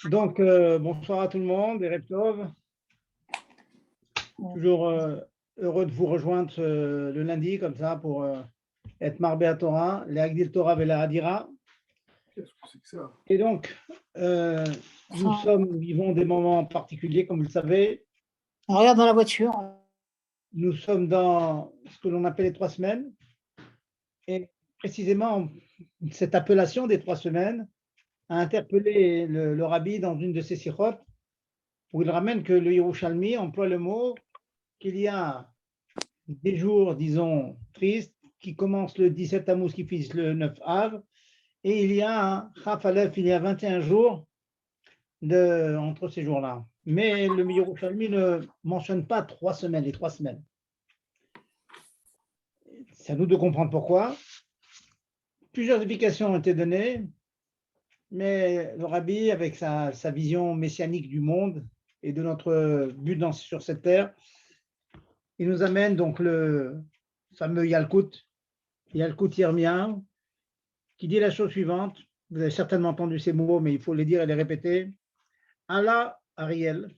Donc, bonsoir à tout le monde, Erev Tov. Toujours heureux de vous rejoindre le lundi, comme ça, pour être Marbé à Torah, les Agdil Torah et la Hadira. Qu'est-ce que c'est que ça? Et donc, nous vivons des moments particuliers, comme vous le savez. On regarde dans la voiture. Nous sommes dans ce que l'on appelle les 3 semaines. Et précisément, cette appellation des 3 semaines a interpellé le rabbi dans une de ses sirotes, où il ramène que le Yerushalmi emploie le mot qu'il y a des jours, disons, tristes, qui commencent le 17 Tammuz, qui finissent le 9 Av, et il y a un Chaf Aleph, il y a 21 jours entre ces jours-là. Mais le Yerushalmi ne mentionne pas 3 semaines, les 3 semaines. C'est à nous de comprendre pourquoi. Plusieurs explications ont été données, mais le rabbi, avec sa vision messianique du monde et de notre but sur cette terre, il nous amène donc le fameux Yalkut Yirmia, qui dit la chose suivante. Vous avez certainement entendu ces mots, mais il faut les dire et les répéter. Allah Ariel,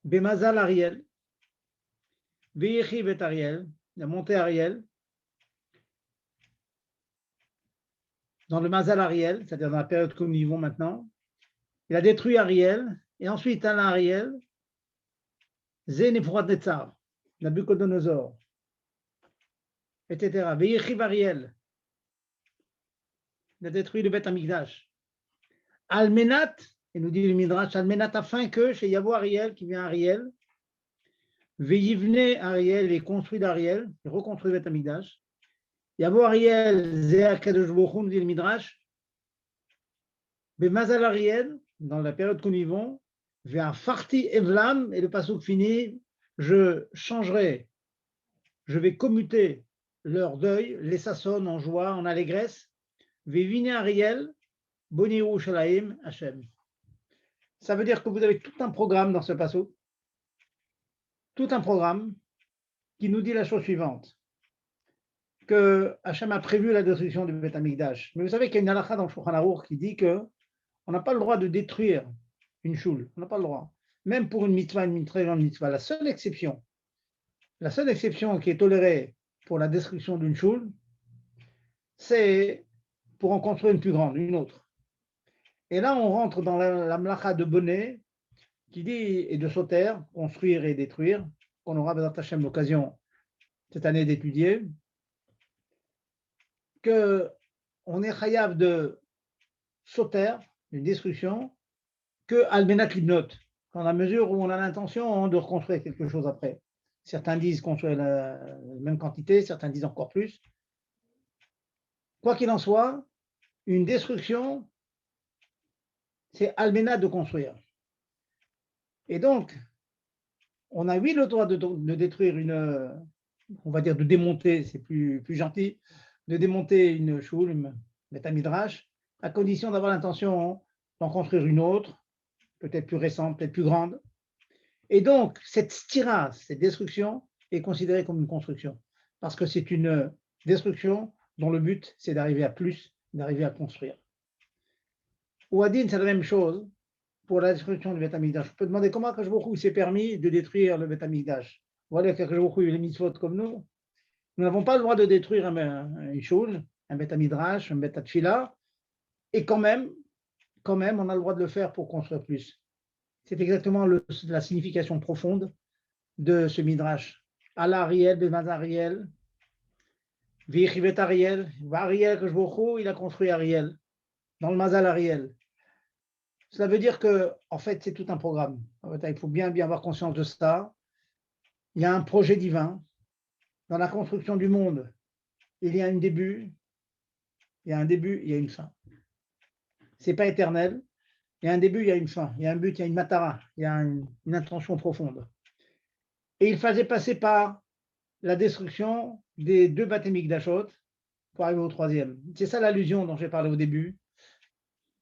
Bemazal Ariel, Veyechiv et Ariel, il a monté Ariel, dans le Mazal Ariel, c'est-à-dire dans la période que nous vivons maintenant. Il a détruit Ariel, et ensuite Allah Ariel, Nebuchadnezzar, Nabucodonosor, etc. Veyechiv Ariel, il a détruit le Beth Amikdash. Almenat, et nous dit le Midrash, Almenat, afin que chez Yavo Ariel, qui vient Ariel, Veyivne Ariel, et construit d'Ariel, il reconstruit le Beth Amikdash. Yavo Ariel, Zéa Kadosh Bochum, dit le Midrash, Bemazal Ariel, dans la période que nous vivons, vers Farti Evlam, et le passouk finit, je changerai, je vais commuter leur deuil, les sassons en joie, en allégresse, Veyivne Ariel, Boni Yerushalayim Hashem. Ça veut dire que vous avez tout un programme dans ce passouk, tout un programme qui nous dit la chose suivante, que Hashem a prévu la destruction du Beth Amikdash. Mais vous savez qu'il y a une halakha dans le Shulchan Aruch qui dit qu'on n'a pas le droit de détruire une choule, on n'a pas le droit. Même pour une très grande mitzvah. La seule exception qui est tolérée pour la destruction d'une choule, c'est pour en construire une plus grande, une autre. Et là, on rentre dans la mlacha de Bonnet, qui dit, et de Soter, construire et détruire, qu'on aura Bezat Hashem l'occasion cette année d'étudier, qu'on est chayav de Soter, une destruction, que Almenat Libnot, dans la mesure où on a l'intention de reconstruire quelque chose après. Certains disent construire la même quantité, certains disent encore plus. Quoi qu'il en soit, une destruction, c'est Almenat de construire. Et donc, on a oui le droit de détruire on va dire de démonter, c'est plus gentil, de démonter une choule, une Beth Midrash, à condition d'avoir l'intention d'en construire une autre, peut-être plus récente, peut-être plus grande. Et donc, cette stira, cette destruction, est considérée comme une construction, parce que c'est une destruction dont le but, c'est d'arriver à plus, d'arriver à construire. Ou Adin, c'est la même chose pour la destruction du Beth Amikdash. Je peux demander comment Akadosh Baruch Hu s'est permis de détruire le Beth Amikdash. Voilà qu'Akadosh Baruch Hu, les mitzvot comme nous. Nous n'avons pas le droit de détruire une choule, un Beth Midrash, un Beth Tfila, et quand même, on a le droit de le faire pour construire plus. C'est exactement la signification profonde de ce Midrash. Allah Ariel, Bemaz Ariel, Vichivet Ariel, Ariel, Akadosh Baruch Hu, il a construit Ariel, dans le Mazal Ariel. Cela veut dire que, en fait, c'est tout un programme. Il faut bien avoir conscience de ça. Il y a un projet divin. Dans la construction du monde, il y a un début, il y a une fin. Ce n'est pas éternel. Il y a un début, il y a une fin. Il y a un but, il y a une matara, il y a une intention profonde. Et il fallait passer par la destruction des 2 Beth Mikdashot pour arriver au 3e. C'est ça l'allusion dont j'ai parlé au début,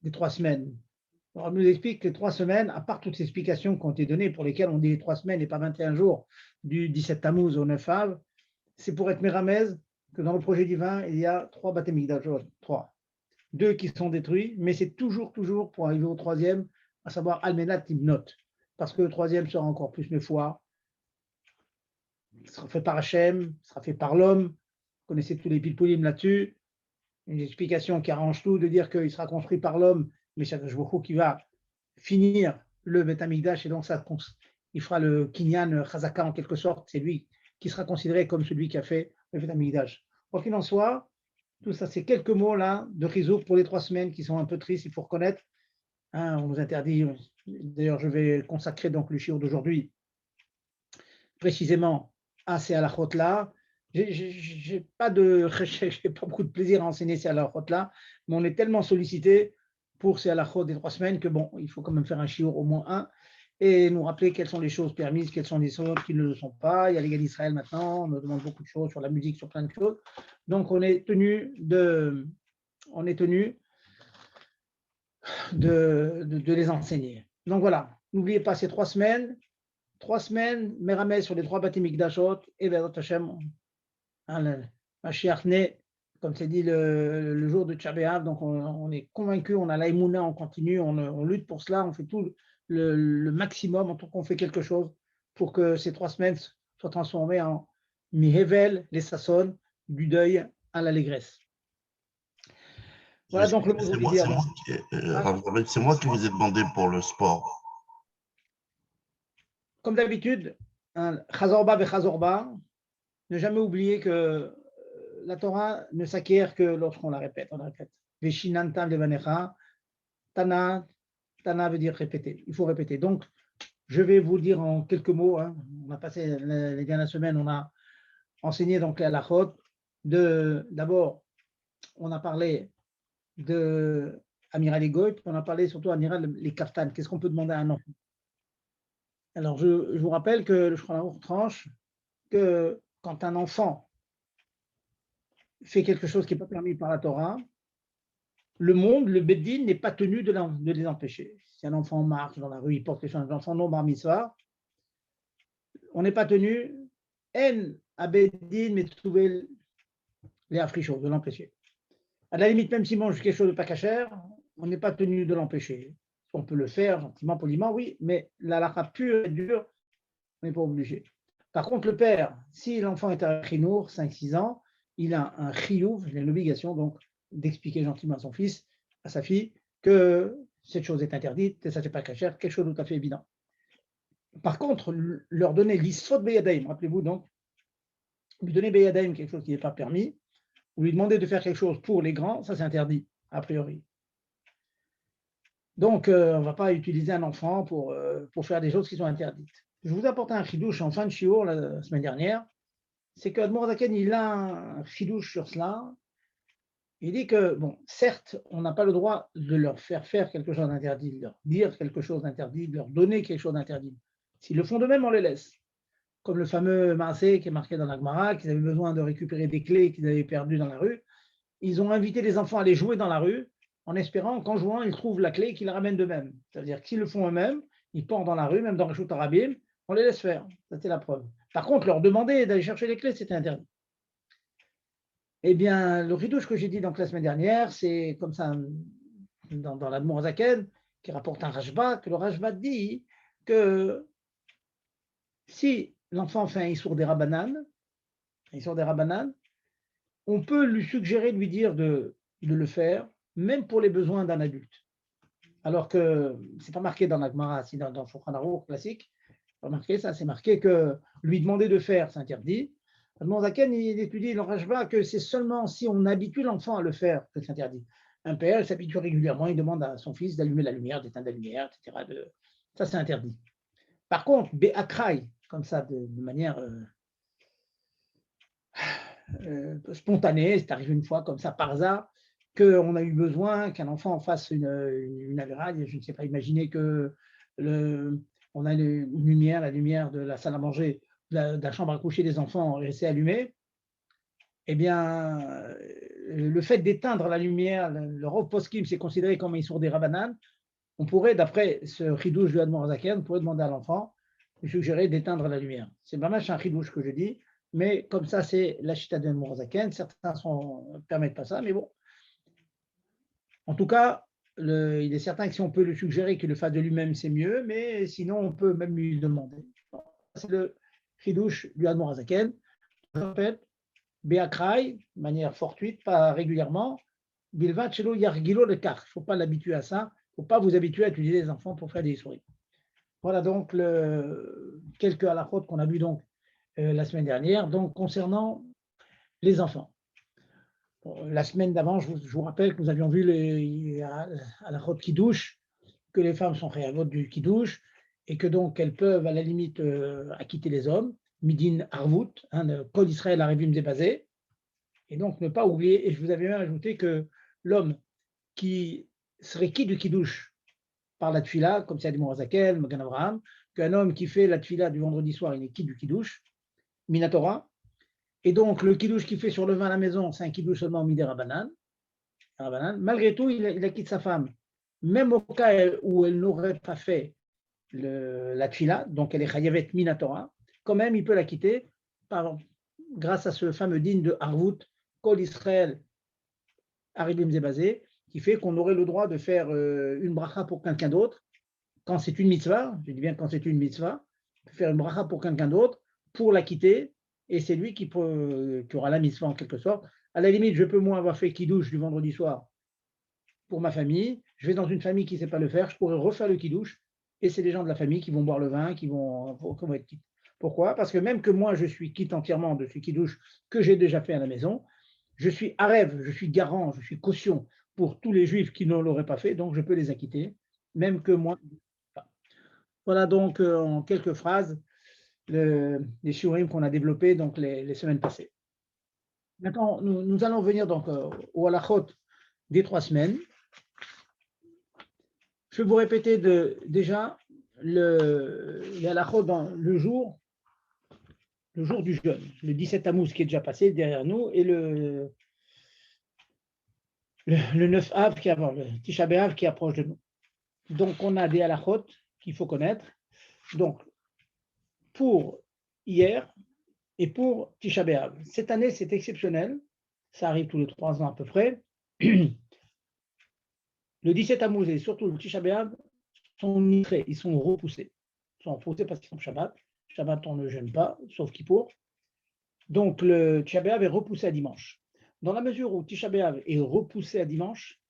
des 3 semaines. Alors, on nous explique que les 3 semaines, à part toutes ces explications qui ont été données, pour lesquelles on dit 3 semaines et pas 21 jours, du 17 Tammuz au 9 Av, c'est pour être méramez que dans le projet divin, il y a 3 Beth Mikdashot, 3. 2 qui sont détruits, mais c'est toujours pour arriver au troisième, à savoir Almenat Timnot, parce que le troisième sera encore plus foi, il sera fait par Hachem, il sera fait par l'homme. Vous connaissez tous les pilpoulim là-dessus. Une explication qui arrange tout, de dire qu'il sera construit par l'homme, mais c'est Baruch qui va finir le Beth Amikdash, et donc ça, il fera le Kinyan Chazaka en quelque sorte, c'est lui qui sera considéré comme celui qui a fait le Beth Amikdash. Quoi qu'il en soit, tout ça, c'est quelques mots là de Chizouk pour les 3 semaines qui sont un peu tristes, il faut reconnaître. Hein, on nous interdit, d'ailleurs je vais consacrer donc le shiur d'aujourd'hui précisément à ces halachot là. J'ai pas beaucoup de plaisir à enseigner ces halachot là, mais on est tellement sollicité pour ces halachot des 3 semaines que bon, il faut quand même faire un shiur au moins un et nous rappeler quelles sont les choses permises, quelles sont les choses qui ne le sont pas. Il y a les gars d'Israël maintenant, on nous demande beaucoup de choses sur la musique, sur plein de choses. Donc on est tenu de les enseigner. Donc voilà, n'oubliez pas ces 3 semaines. 3 semaines, Méramès sur les 3 Bati Mikdashot, et Bezrat Hashem, Mashiach né, comme c'est dit le jour de Tcha B'Av, donc on est convaincu, on a l'aïmouna, on continue, on lutte pour cela, on fait tout le maximum en tant qu'on fait quelque chose pour que ces 3 semaines soient transformées en Mihevel, les Sasson, du deuil à l'allégresse. Voilà donc le mot c'est moi qui vous ai demandé pour le sport. Comme d'habitude, Chazorba Bechazorba, ne jamais oublier que la Torah ne s'acquiert que lorsqu'on la répète. On la répète. Veshinantam levanecha, Tana, Tana veut dire répéter. Il faut répéter. Donc, je vais vous dire en quelques mots. Hein, on a passé les dernières semaines, on a enseigné donc les halachot. D'abord, on a parlé de Amiral et Goy, on a parlé surtout Amiral les kaftan. Qu'est-ce qu'on peut demander à un enfant? Alors, je vous rappelle que le Shulchan Aruch tranche que quand un enfant fait quelque chose qui n'est pas permis par la Torah, le monde, le Beddin, n'est pas tenu de les empêcher. Si un enfant marche dans la rue, il porte les choses d'un enfant non bar mitzvah, on n'est pas tenu, en à Beddin, mais trouver les affrichos, de l'empêcher. À la limite, même s'il mange quelque chose de pas cachère, on n'est pas tenu de l'empêcher. On peut le faire gentiment, poliment, oui, mais la halakha pure et dure, on n'est pas obligé. Par contre, le père, si l'enfant est à Chinour, 5-6 ans, il a un chiyuv, il a l'obligation donc d'expliquer gentiment à son fils, à sa fille, que cette chose est interdite, que ça ne fait pas cachère, quelque chose de tout à fait évident. Par contre, leur donner l'isfot beyadaim, rappelez-vous donc, lui donner beyadaim quelque chose qui n'est pas permis, ou lui demander de faire quelque chose pour les grands, ça c'est interdit, a priori. Donc, on ne va pas utiliser un enfant pour faire des choses qui sont interdites. Je vous apporte un chidouche en fin de shiur la semaine dernière, c'est que Admor Zaken, il a un chidouche sur cela. Il dit que, bon, certes, on n'a pas le droit de leur faire quelque chose d'interdit, de leur dire quelque chose d'interdit, de leur donner quelque chose d'interdit. S'ils le font de même, on les laisse. Comme le fameux Maasé qui est marqué dans la Gemara, qu'ils avaient besoin de récupérer des clés qu'ils avaient perdues dans la rue. Ils ont invité les enfants à aller jouer dans la rue, en espérant qu'en jouant, ils trouvent la clé et qu'ils la ramènent d'eux-mêmes. C'est-à-dire qu'ils le font eux-mêmes, ils partent dans la rue, même dans le Reshut Arabim, on les laisse faire. C'était la preuve. Par contre, leur demander d'aller chercher les clés, c'était interdit. Eh bien, le ridouche que j'ai dit donc la semaine dernière, c'est comme ça dans l'Admor Zaken, qui rapporte un Rashba, que le Rashba dit que si l'enfant fait un Issour des Rabbanan, on peut lui suggérer de lui dire de le faire, même pour les besoins d'un adulte. Alors que ce n'est pas marqué dans la Gemara, si dans le Shulchan Aruch classique, pas marqué ça, c'est marqué que lui demander de faire, c'est interdit. Admor Zaken, il étudie dans Rashba que c'est seulement si on habitue l'enfant à le faire que c'est interdit. Un père, il s'habitue régulièrement, il demande à son fils d'allumer la lumière, d'éteindre la lumière, etc. Ça, c'est interdit. Par contre, Be'akrai, comme ça, de manière spontanée, c'est arrivé une fois comme ça par hasard, qu'on a eu besoin qu'un enfant fasse une avéra, je ne sais pas, imaginer que on a une lumière, la lumière de la salle à manger, de la chambre à coucher des enfants restée allumée, eh bien, le fait d'éteindre la lumière, le Rov Poskim, c'est considéré comme un Issour des Rabbanan. On pourrait, d'après ce chidouche de Admor Zaken, on pourrait demander à l'enfant, lui suggérer d'éteindre la lumière. C'est pas mal, c'est un chidouche que je dis, mais comme ça, c'est la chita de Admor Zaken. Certains ne permettent pas ça, mais bon. En tout cas, il est certain que si on peut le suggérer qu'il le fasse de lui-même, c'est mieux, mais sinon, on peut même lui demander. C'est le chidouche du Admor Hazaken. Je répète, Béakrai, de manière fortuite, pas régulièrement, Bilvat Shelo Yargilo le Kar. Il ne faut pas l'habituer à ça. Il ne faut pas vous habituer à utiliser les enfants pour faire des souris. Voilà donc quelques halakhot qu'on a vu donc la semaine dernière. Donc concernant les enfants. La semaine d'avant, je vous rappelle que nous avions vu halakhot Kiddush, que les femmes sont réavotes du Kiddush et que donc elles peuvent à la limite acquitter les hommes. Midin Arvut, Kol Israël Arivim Zebazé. Et donc ne pas oublier, et je vous avais même ajouté que l'homme qui serait quitte du Kiddush par la tfila, comme c'est Admor Hazaken, Magan Abraham, qu'un homme qui fait la tfila du vendredi soir, il est quitte du Kiddush, Minatora. Et donc, le Kiddush qu'il fait sur le vin à la maison, c'est un Kiddush seulement Midé Rabanan. Malgré tout, il acquitte sa femme. Même au cas où elle n'aurait pas fait la tfila, donc elle est Chayavet Minatora, quand même, il peut la quitter grâce à ce fameux digne de Harvut, Kol Israël, Aribim Zebazé, qui fait qu'on aurait le droit de faire une bracha pour quelqu'un d'autre, quand c'est une mitzvah, je dis bien quand c'est une mitzvah, faire une bracha pour quelqu'un d'autre, pour la quitter, et c'est lui qui aura la mitzvah en quelque sorte. À la limite, je peux moi avoir fait kiddush du vendredi soir pour ma famille, je vais dans une famille qui ne sait pas le faire, je pourrais refaire le kiddush, et c'est les gens de la famille qui vont boire le vin, qui vont être quittes. Pourquoi? Parce que même que moi, je suis quitte entièrement de ce kiddush que j'ai déjà fait à la maison, je suis arève, je suis garant, je suis caution pour tous les juifs qui ne l'auraient pas fait, donc je peux les acquitter, même que moi. Voilà donc en quelques phrases les shiurim qu'on a développés donc les semaines passées. Maintenant, nous allons venir donc au halachot des 3 semaines. Je vais vous répéter déjà les halachot dans le jour du jeûne, le 17 Tammuz qui est déjà passé derrière nous et le 9 Av qui avant, le Tisha B'Av qui approche de nous. Donc on a des halachot qu'il faut connaître. Donc pour hier et pour Tisha B'Av. Cette année, c'est exceptionnel. Ça arrive tous les 3 ans à peu près. Le 17 Tammuz et surtout le Tisha B'Av sont nitrés, ils sont repoussés. Ils sont repoussés parce qu'ils sont Shabbat. Shabbat, on ne jeûne pas, sauf Kippour. Donc le Tisha B'Av est repoussé à dimanche. Dans la mesure où Tisha B'Av est repoussé à dimanche,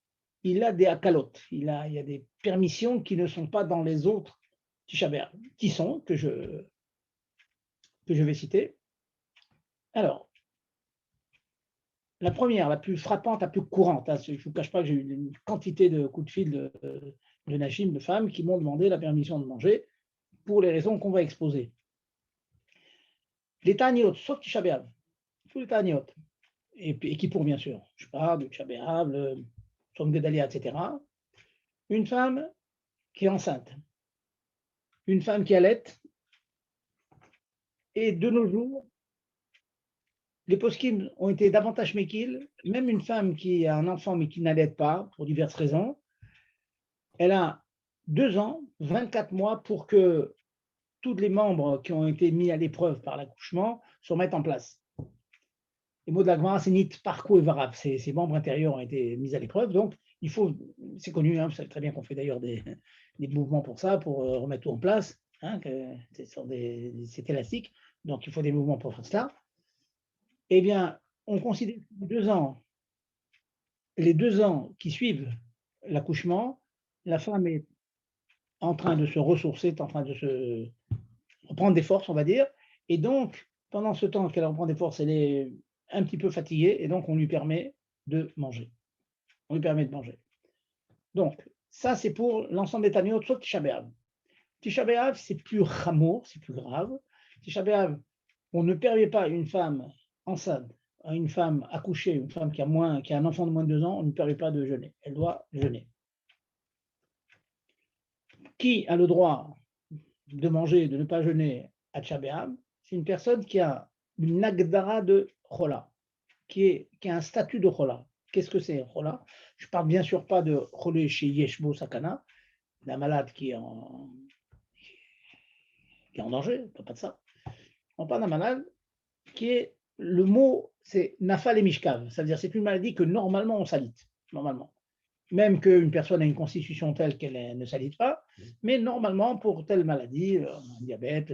il a des akalot, il y a des permissions qui ne sont pas dans les autres Tisha B'Av, qui sont, que je vais citer. Alors, la première, la plus frappante, la plus courante, je ne vous cache pas que j'ai eu une quantité de coups de fil de Nachim, de femmes, qui m'ont demandé la permission de manger pour les raisons qu'on va exposer. Les Ta'aniot, sauf Tisha B'Av, tous les Ta'aniot, et Kippour bien sûr, je parle de Tisha B'Av, le Tzom Gedalia, etc. Une femme qui est enceinte, une femme qui allait, et de nos jours, les poskim ont été davantage méquilles, même une femme qui a un enfant mais qui n'allait pas, pour diverses raisons, elle a 2 ans, 24 mois pour que tous les membres qui ont été mis à l'épreuve par l'accouchement se remettent en place. Les mots de la Gemara, c'est nit parko et varab, ces membres intérieurs ont été mis à l'épreuve, donc il faut, c'est connu, vous savez très bien qu'on fait d'ailleurs des mouvements pour ça, pour remettre tout en place, c'est élastique, donc il faut des mouvements pour faire cela. Eh bien, on considère les 2 ans qui suivent l'accouchement, la femme est en train de se ressourcer, est en train de se reprendre des forces, on va dire, et donc, pendant ce temps qu'elle reprend des forces, elle est un petit peu fatiguée, et donc on lui permet de manger. Donc, ça, c'est pour l'ensemble des Taniot, sauf Tisha B'Av. Tisha B'Av, c'est plus ramour, c'est plus grave. Tisha B'Av, on ne permet pas à une femme enceinte, à une femme accouchée, une femme qui a un enfant de moins de 2 ans, on ne permet pas de jeûner. Elle doit jeûner. Qui a le droit de manger, de ne pas jeûner à Tisha B'Av? C'est une personne qui a une agdara de chola, qui a un statut de chola. Qu'est-ce que c'est chola? Je ne parle bien sûr pas de cholé chez Yeshbo Sakana, d'un malade qui est en danger, pas de ça. On parle d'un malade qui est, le mot, c'est nafal et mishkav, ça veut dire c'est une maladie que normalement on s'alite, normalement. même qu'une personne a une constitution telle qu'elle ne s'alite pas, mais normalement, pour telle maladie, un diabète,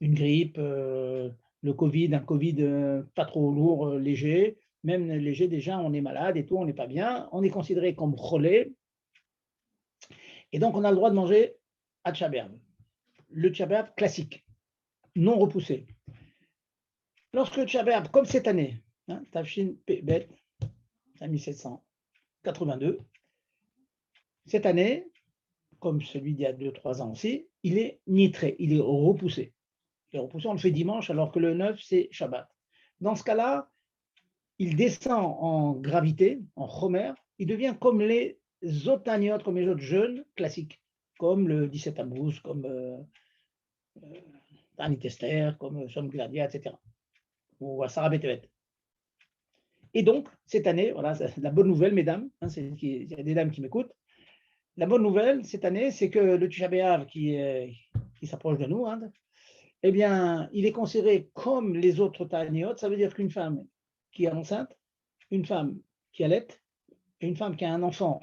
une grippe, le Covid, un Covid pas trop lourd, léger, même léger déjà, on est malade et tout, on n'est pas bien, on est considéré comme cholé, et donc on a le droit de manger Hatchabéab, le Tchabéab classique, non repoussé. Lorsque le Tchabéab, comme cette année, Tafshin Bet, 1782, cette année, comme celui d'il y a 2-3 ans aussi, il est nitré, il est repoussé. Il est repoussé, on le fait dimanche, alors que le 9, c'est Shabbat. Dans ce cas-là, il descend en gravité, en chomer, il devient comme les otaniot, comme les autres jeûnes classiques, comme le 17 Tammuz, comme Tanit Esther, comme Shom Gladia, etc. Ou à Sarah Betevet. Et donc, cette année, voilà, c'est la bonne nouvelle, mesdames, il y a des dames qui m'écoutent. La bonne nouvelle cette année, c'est que le Tisha B'Av qui s'approche de nous, eh bien, il est considéré comme les autres Ta'aniot. Ça veut dire qu'une femme qui est enceinte, une femme qui allait, et une femme qui a un enfant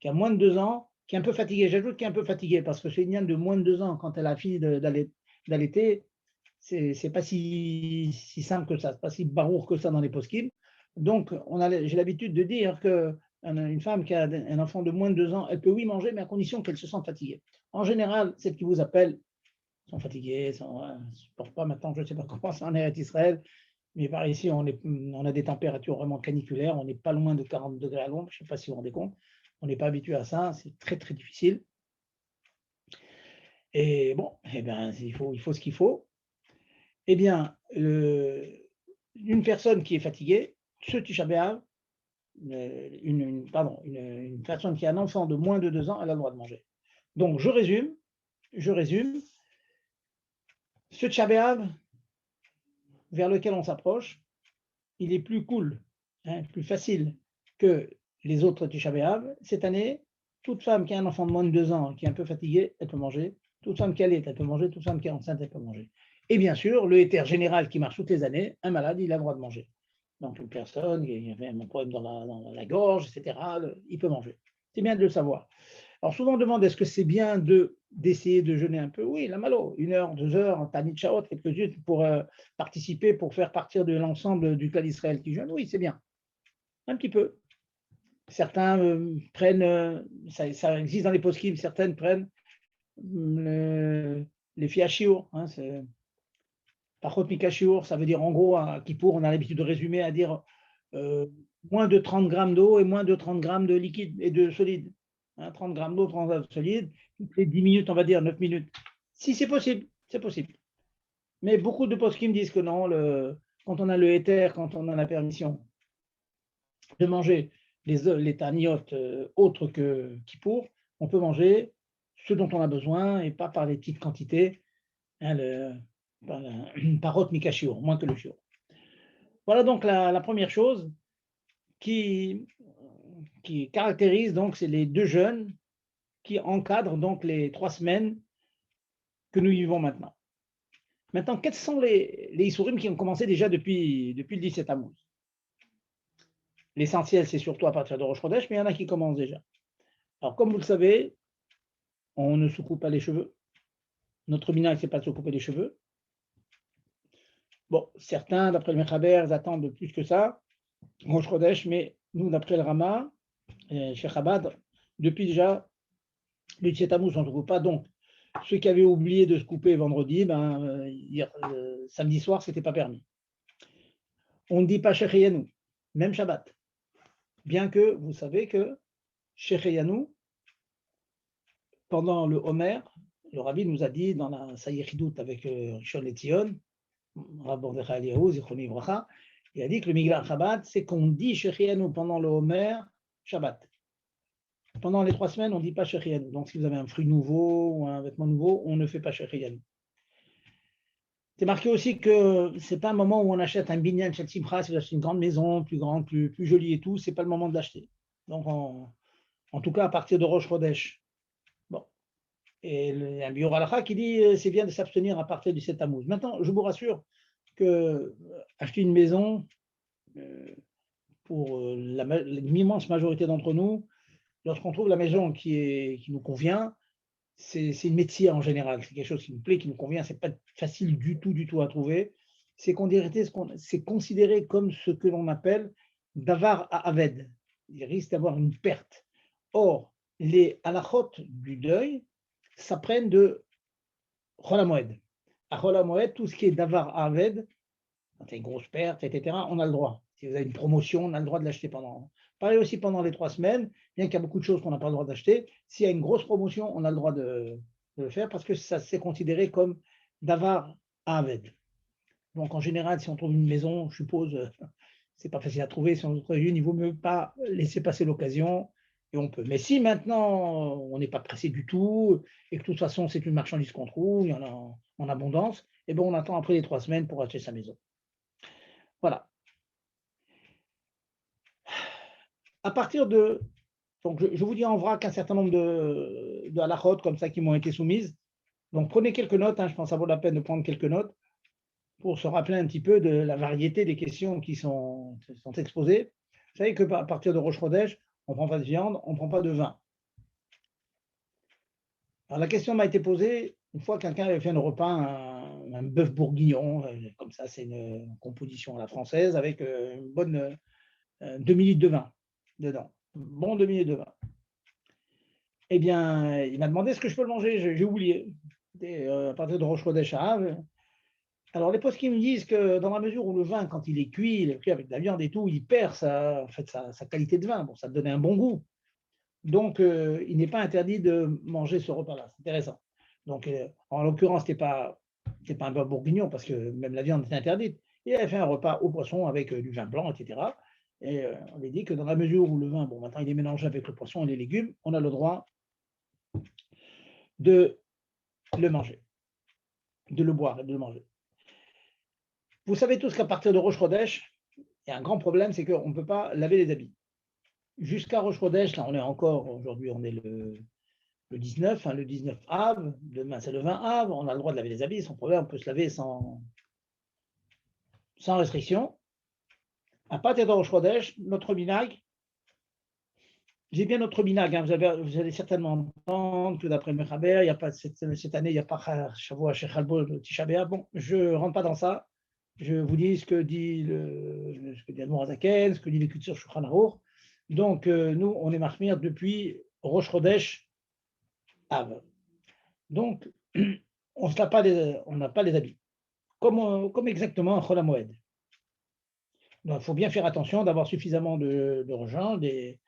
qui a moins de 2 ans, qui est un peu fatiguée. J'ajoute qui est un peu fatiguée parce que c'est une de moins de 2 ans quand elle a fini d'allaiter. C'est pas si simple que ça, c'est pas si barour que ça dans les poskim. Donc, j'ai l'habitude de dire qu'une femme qui a un enfant de moins de 2 ans, elle peut oui manger, mais à condition qu'elle se sente fatiguée. En général, celles qui vous appellent sont fatiguées, ne supportent pas maintenant, je ne sais pas comment c'est en Eretz Israël, mais par ici, on a des températures vraiment caniculaires, on n'est pas loin de 40 degrés à l'ombre, je ne sais pas si vous vous rendez compte, on n'est pas habitué à ça, c'est très très difficile. Et bon, eh bien, il faut ce qu'il faut. Eh bien, une personne qui est fatiguée, ce Tisha B'Av, une personne qui a un enfant de moins de 2 ans, elle a le droit de manger. Donc, je résume, ce Tisha B'Av vers lequel on s'approche, il est plus cool, plus facile que les autres Tisha B'Av. Cette année, toute femme qui a un enfant de moins de 2 ans, qui est un peu fatiguée, elle peut manger. Toute femme qui allait, elle peut manger. Toute femme qui est enceinte, elle peut manger. Et bien sûr, le éther général qui marche toutes les années, un malade, il a le droit de manger. Donc, une personne qui avait un problème dans la gorge, etc., il peut manger. C'est bien de le savoir. Alors, souvent, on demande est-ce que c'est bien d'essayer de jeûner un peu? Oui, la malo, 1 heure, 2 heures, tanit shaot, quelques minutes pour participer, pour faire partir de l'ensemble du clan d'Israël qui jeûne. Oui, c'est bien. Un petit peu. Certains prennent, ça existe dans les poskim, certaines prennent les fiachiour, c'est Pachot Mikashiour, ça veut dire en gros, à Kippour, on a l'habitude de résumer à dire moins de 30 grammes d'eau et moins de 30 grammes de liquide et de solide. 30 grammes d'eau, 30 grammes de solide, toutes les 10 minutes, on va dire 9 minutes. Si c'est possible, c'est possible. Mais beaucoup de postes qui me disent que non, quand on a le éther, quand on a la permission de manger les taniotes autres que Kippour, on peut manger ce dont on a besoin et pas par les petites quantités. Parot Mikashiour, moins que le shiur. Voilà donc la première chose qui caractérise donc c'est les 2 jeûnes qui encadrent donc les 3 semaines que nous vivons maintenant. Maintenant, quels sont les Issourim qui ont commencé déjà depuis le 17 Tammuz? L'essentiel, c'est surtout à partir de Rosh Chodesh, mais il y en a qui commencent déjà. Alors, comme vous le savez, on ne se coupe pas les cheveux. Notre minag, c'est pas de se couper les cheveux. Bon, certains, d'après le Mechaber, attendent plus que ça, Rosh Chodesh, mais nous, d'après le Rama, chez Chabad, depuis déjà le 17 Tammuz, on ne se coupe pas. Donc, ceux qui avaient oublié de se couper vendredi, samedi soir, ce n'était pas permis. On ne dit pas Shecheyanou, même Shabbat. Bien que vous savez que Shecheyanou, pendant le Homer, le Rabbi nous a dit dans la Saïchidout avec Rishon LeZion, Rav Mordechai Eliyahu, Zichrono Livracha, il a dit que le Migdal Chabad, c'est qu'on dit Shecheyanou pendant le Homer, Shabbat. Pendant les 3 semaines, on ne dit pas Shecheyanou. Donc, si vous avez un fruit nouveau ou un vêtement nouveau, on ne fait pas Shecheyanou. C'est marqué aussi que ce n'est pas un moment où on achète un binyan chez Simcha, si vous achetez une grande maison, plus grande, plus jolie et tout, ce n'est pas le moment de l'acheter. Donc, en tout cas, à partir de Rosh Chodesh. Bon. Et il y a un Biur Halacha qui dit c'est bien de s'abstenir à partir du 7 Tammuz. Maintenant, je vous rassure que acheter une maison, pour l'immense majorité d'entre nous, lorsqu'on trouve la maison qui nous convient, c'est une métier en général. C'est quelque chose qui nous plaît, qui nous convient. C'est pas facile du tout à trouver. C'est considéré comme ce que l'on appelle davar à aved. Il risque d'avoir une perte. Or, les halachot du deuil s'apprennent de Chol HaMoed. À Chol HaMoed, tout ce qui est davar à aved, quand il y a une grosse perte, etc., on a le droit. Si vous avez une promotion, on a le droit de l'acheter pendant. Pareil aussi pendant les 3 semaines, bien qu'il y a beaucoup de choses qu'on n'a pas le droit d'acheter. S'il y a une grosse promotion, on a le droit de le faire parce que ça c'est considéré comme davar à aved. Donc en général, si on trouve une maison, je suppose, c'est pas facile à trouver. Si on trouve une, il vaut mieux pas laisser passer l'occasion et on peut. Mais si maintenant on n'est pas pressé du tout et que de toute façon c'est une marchandise qu'on trouve, il y en a en abondance, et ben on attend après les 3 semaines pour acheter sa maison. Voilà. À partir de. Donc, je vous dis en vrac un certain nombre de halachot comme ça qui m'ont été soumises. Donc, prenez quelques notes. Je pense que ça vaut la peine de prendre quelques notes pour se rappeler un petit peu de la variété des questions qui sont exposées. Vous savez qu'à partir de Rosh Chodesh, on ne prend pas de viande, on ne prend pas de vin. Alors, la question m'a été posée une fois quelqu'un avait fait un repas, un bœuf bourguignon, comme ça, c'est une composition à la française avec une bonne 2 litres de vin dedans. Bon 2 litres de vin. Eh bien, il m'a demandé est-ce que je peux le manger. J'ai oublié. À partir de Rosh Chodesh Haav. Alors, les postes qui me disent que dans la mesure où le vin, quand il est cuit avec de la viande et tout, il perd sa qualité de vin. Bon, ça donnait un bon goût. Donc, il n'est pas interdit de manger ce repas-là. C'est intéressant. Donc, en l'occurrence, ce n'était pas un bœuf bourguignon parce que même la viande était interdite. Il avait fait un repas au poisson avec du vin blanc, etc. Et on lui dit que dans la mesure où le vin, bon, maintenant il est mélangé avec le poisson et les légumes, on a le droit de le manger, de le boire et de le manger. Vous savez tous qu'à partir de Rosh Chodesh, il y a un grand problème, c'est qu'on ne peut pas laver les habits. Jusqu'à Rosh Chodesh, là on est encore, aujourd'hui on est le 19, le 19 Av, demain c'est le 20 Av, on a le droit de laver les habits, sans problème, on peut se laver sans restriction. À partir de Rosh Chodesh, notre minag, j'ai bien notre minag, vous allez certainement entendre que d'après Mechaber, il y a pas, cette année, il n'y a pas Shavua Shechalbo Tisha B'Av. Bon, je ne rentre pas dans ça. Je vous dis ce que dit Admor Azaken, ce que dit les Kutsur Shulchan Aruch. Donc, nous, on est Mahmir depuis Rosh Chodesh Av. Donc, on n'a pas les habits. Comme exactement Chol HaMoed. Donc, il faut bien faire attention d'avoir suffisamment de rejans, des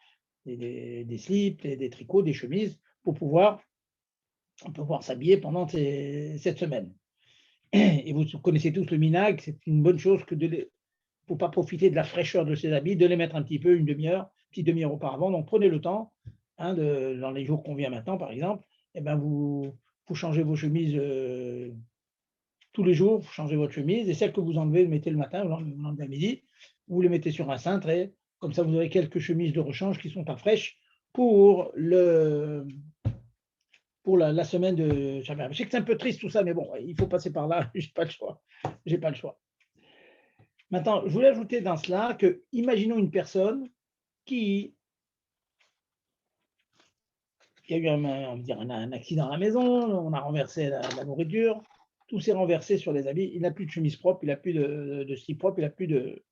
slips, des tricots, des chemises, pour pouvoir s'habiller pendant cette semaine. Et vous connaissez tous le minag, c'est une bonne chose que de ne faut pas profiter de la fraîcheur de ces habits, de les mettre un petit peu, une petite demi-heure auparavant. Donc prenez le temps, dans les jours qu'on vient maintenant par exemple, et ben vous changez vos chemises tous les jours, vous changez votre chemise, et celle que vous enlevez, vous mettez le matin, vous l'enlevez à midi, vous les mettez sur un cintre, et comme ça vous aurez quelques chemises de rechange qui ne sont pas fraîches pour la semaine de Shabbat. Je sais que c'est un peu triste tout ça, mais bon, il faut passer par là, je n'ai pas le choix. Maintenant, je voulais ajouter dans cela que, imaginons une personne qui il y a eu un accident à la maison, on a renversé la nourriture, tout s'est renversé sur les habits, il n'a plus de chemise propre, il n'a plus de slip propre, il n'a plus de.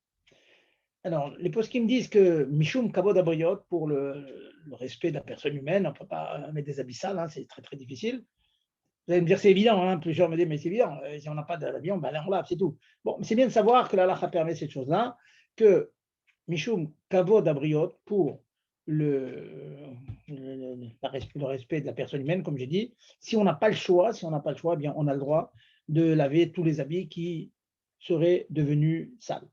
Alors, les postes qui me disent que Mishum Kavod Abriot, pour le respect de la personne humaine, on ne peut pas mettre des habits sales, c'est très très difficile. Vous allez me dire c'est évident, plusieurs me disent mais c'est évident, si on n'a pas d'avion, ben là on lave, c'est tout. Bon, mais c'est bien de savoir que la halakha permet cette chose-là, que Mishum Kavod Abriot, pour le respect de la personne humaine, comme j'ai dit, si on n'a pas le choix, eh bien on a le droit de laver tous les habits qui seraient devenus sales.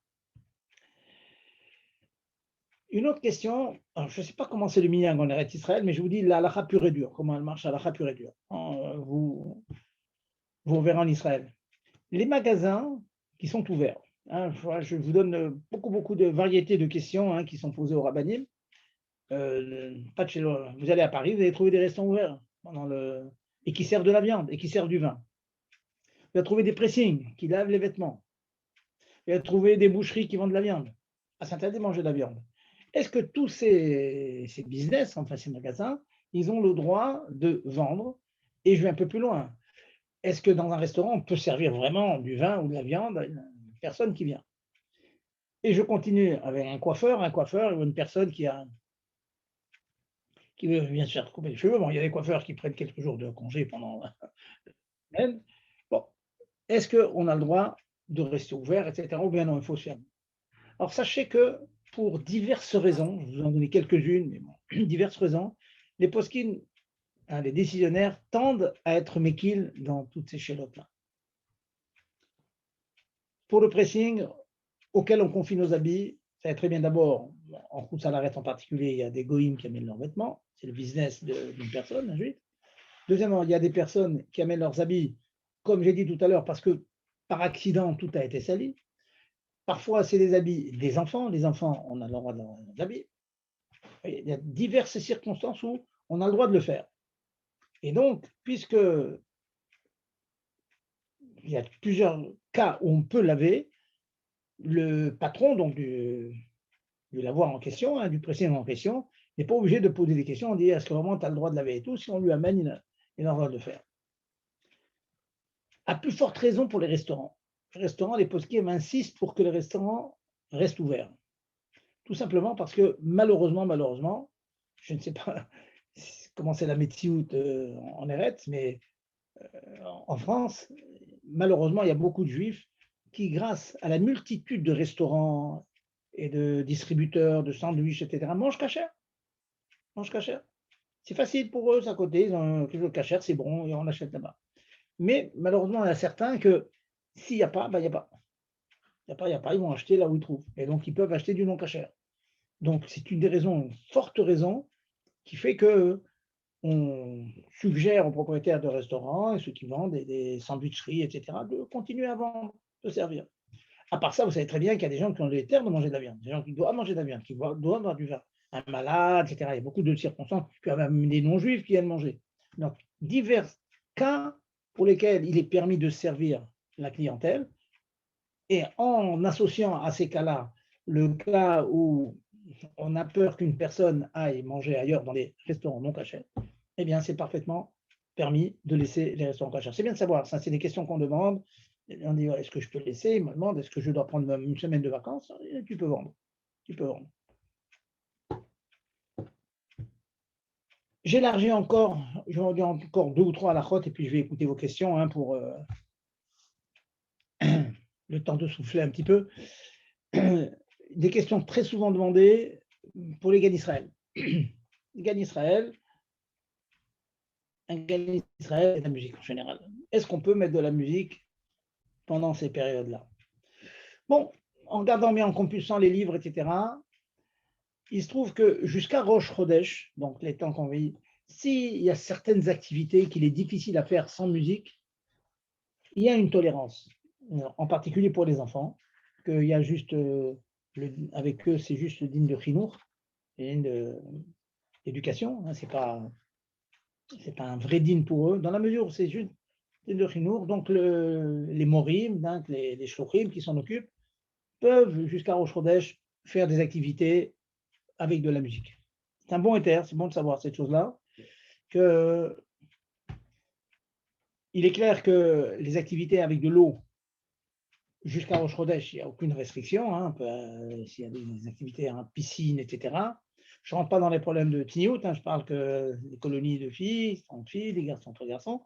Une autre question, alors je ne sais pas comment c'est le minyan en Eretz Israël, mais je vous dis la halakha pure et dure, comment elle marche la halakha pure et dure. Vous verrez en Israël. Les magasins qui sont ouverts, je vous donne beaucoup de variétés de questions qui sont posées au rabbanim. Vous allez à Paris, vous allez trouver des restaurants ouverts et qui servent de la viande et qui servent du vin. Vous allez trouver des pressings qui lavent les vêtements. Vous allez trouver des boucheries qui vendent de la viande. C'est interdit de manger de la viande. Est-ce que tous ces business, enfin ces magasins, ils ont le droit de vendre? Et je vais un peu plus loin. Est-ce que dans un restaurant, on peut servir vraiment du vin ou de la viande à une personne qui vient? Et je continue avec un coiffeur ou une personne qui vient se faire couper les cheveux. Bon, il y a des coiffeurs qui prennent quelques jours de congé pendant la semaine. Bon, est-ce qu'on a le droit de rester ouvert, etc. Ou bien non, il faut se fermer? Alors sachez que pour diverses raisons, je vous en donner quelques-unes, mais bon, diverses raisons, les poskim, hein, les décisionnaires tendent à être méquils dans toutes ces chélotes-là. Pour le pressing, auquel on confie nos habits, ça va très bien d'abord, en route à l'arrêt en particulier, il y a des goïms qui amènent leurs vêtements, c'est le business d'une personne, un juif. Deuxièmement, il y a des personnes qui amènent leurs habits, comme j'ai dit tout à l'heure, parce que par accident, tout a été sali. Parfois, c'est des habits des enfants. Les enfants, on a le droit de leurs habits. Il y a diverses circonstances où on a le droit de le faire. Et donc, puisque il y a plusieurs cas où on peut laver, le patron donc du lavoir en question, hein, du pressing en question, n'est pas obligé de poser des questions. On dit est-ce que vraiment tu as le droit de laver et tout? Si on lui amène, il a le droit de le faire. À plus forte raison pour les restaurants. Les restaurants, les poskim insistent pour que les restaurants restent ouverts. Tout simplement parce que malheureusement, je ne sais pas comment c'est la médecine en Eretz, mais en France, malheureusement, il y a beaucoup de juifs qui, grâce à la multitude de restaurants et de distributeurs de sandwichs, etc., mangent cachère. Mangent cachère. C'est facile pour eux, c'est à côté, ils ont quelque chose de cachère, c'est bon, et on achète là-bas. Mais malheureusement, il y a certains que s'il n'y a pas, ben, il n'y a pas. Il n'y a pas, il n'y a pas, ils vont acheter là où ils trouvent. Et donc, ils peuvent acheter du non cachère. Donc, c'est une des raisons, une forte raison, qui fait que on suggère aux propriétaires de restaurants et ceux qui vendent des sandwicheries, etc., de continuer à vendre, de servir. À part ça, vous savez très bien qu'il y a des gens qui ont des terres de manger de la viande, des gens qui doivent manger de la viande, qui doivent avoir du vin, un malade, etc. Il y a beaucoup de circonstances, puis il y a même des non-juifs qui viennent manger. Donc, divers cas pour lesquels il est permis de servir la clientèle, et en associant à ces cas-là le cas où on a peur qu'une personne aille manger ailleurs dans les restaurants non cachers, eh bien, c'est parfaitement permis de laisser les restaurants cachers. C'est bien de savoir, ça, c'est des questions qu'on demande. On dit, est-ce que je peux laisser? Il me demande, est-ce que je dois prendre une semaine de vacances? Et tu peux vendre. Tu peux vendre. J'élargis encore, je vais en dire encore 2 ou 3 à la khote, et puis je vais écouter vos questions hein, pour le temps de souffler un petit peu. Des questions très souvent demandées pour les gars d'Israël. Les gars d'Israël, un gars d'Israël et la musique en général. Est-ce qu'on peut mettre de la musique pendant ces périodes-là? Bon, en regardant bien, en compulsant les livres, etc., il se trouve que jusqu'à Rosh Chodesh, donc les temps qu'on vit, s'il y a certaines activités qu'il est difficile à faire sans musique, il y a une tolérance, en particulier pour les enfants, qu'il y a juste, avec eux, c'est juste le din de chinour, d'éducation, hein, c'est pas un vrai din pour eux, dans la mesure où c'est juste le chinour, donc les morim, donc les shlochim qui s'en occupent, peuvent jusqu'à Rosh Chodesh faire des activités avec de la musique. C'est un bon éther, c'est bon de savoir cette chose-là, que il est clair que les activités avec de l'eau jusqu'à Rosh Chodesh, il n'y a aucune restriction, hein, s'il y a des activités en piscine, etc. Je ne rentre pas dans les problèmes de tiniout, hein, je parle que des colonies de filles, entre filles, des garçons entre garçons.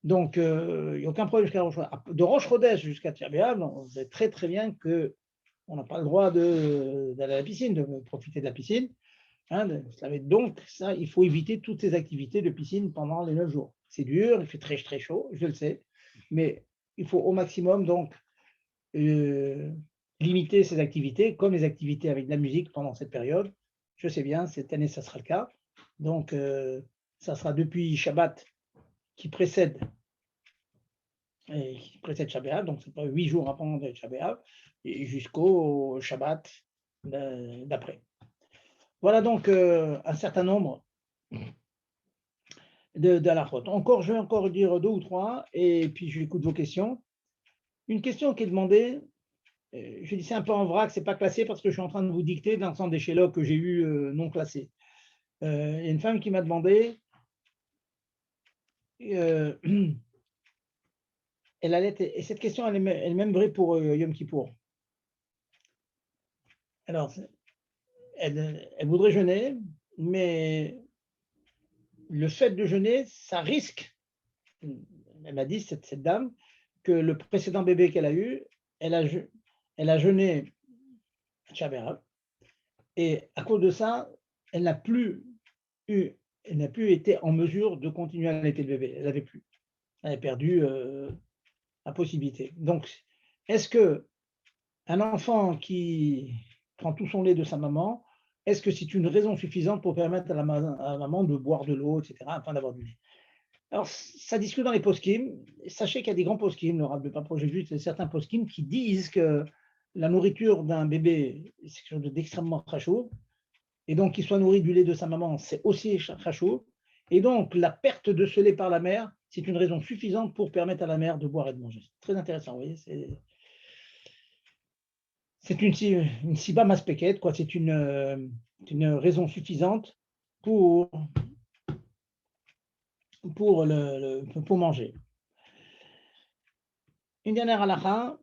Donc, il n'y a aucun problème jusqu'à Rosh Chodesh. De Rosh Chodesh jusqu'à Tisha B'Av, on sait très très bien qu'on n'a pas le droit d'aller à la piscine, de profiter de la piscine. Hein, donc, ça, il faut éviter toutes ces activités de piscine pendant les 9 jours. C'est dur, il fait très très chaud, je le sais, mais il faut au maximum donc limiter ces activités, comme les activités avec de la musique pendant cette période. Je sais bien, cette année, ça sera le cas. Donc, ça sera depuis Shabbat qui précède Shabbat, donc c'est pas 8 jours avant Shabbat, et jusqu'au Shabbat d'après. Voilà donc un certain nombre de la faute. Je vais encore dire 2 ou 3, et puis j'écoute vos questions. Une question qui est demandée, Je dis c'est un peu en vrac, c'est pas classé parce que je suis en train de vous dicter l'ensemble des Shelok que j'ai eu non classés. Il y a une femme qui m'a demandé, elle allait, et cette question elle est même vraie pour Yom Kippour. Alors, elle voudrait jeûner, mais le fait de jeûner, ça risque, elle m'a dit, cette dame, que le précédent bébé qu'elle a eu, elle a jeûné Tchab B'Av, et à cause de ça, elle n'a plus été en mesure de continuer à allaiter le bébé. Elle n'avait plus. Elle avait perdu la possibilité. Donc, est-ce que un enfant qui prend tout son lait de sa maman, est-ce que c'est une raison suffisante pour permettre à la maman de boire de l'eau, etc., afin d'avoir du lait? Alors, ça discute dans les poskim. Sachez qu'il y a des grands poskim, le Rav de Papo, j'ai vu certains poskim qui disent que la nourriture d'un bébé, c'est quelque chose d'extrêmement chachou, et donc qu'il soit nourri du lait de sa maman, c'est aussi chachou, et donc la perte de ce lait par la mère, c'est une raison suffisante pour permettre à la mère de boire et de manger. C'est très intéressant, vous voyez, c'est une siba maspeket, quoi. C'est une raison suffisante pour manger. Une dernière halakha,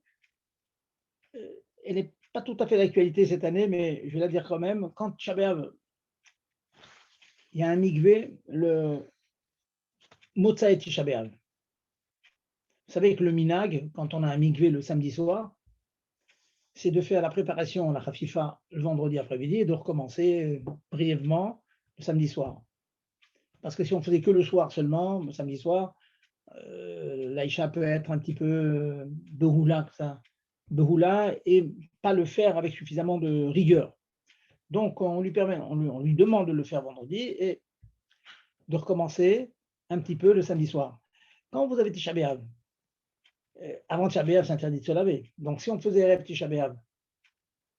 elle n'est pas tout à fait d'actualité cette année, mais je vais la dire quand même. Quand Tchab B'Av, il y a un mikvé, le Motzae Tisha B'Av. Vous savez que le minag, quand on a un mikvé le samedi soir, c'est de faire la préparation, la chafifa, le vendredi après-midi et de recommencer brièvement le samedi soir. Parce que si on faisait que le soir seulement, le samedi soir, l'Aïcha peut être un petit peu behoula, ça, behoula, et pas le faire avec suffisamment de rigueur. Donc on lui demande de le faire vendredi et de recommencer un petit peu le samedi soir. Quand vous avez Tisha B'Av, avant Tisha B'Av, c'est interdit de se laver. Donc si on faisait Erev Tisha B'Av,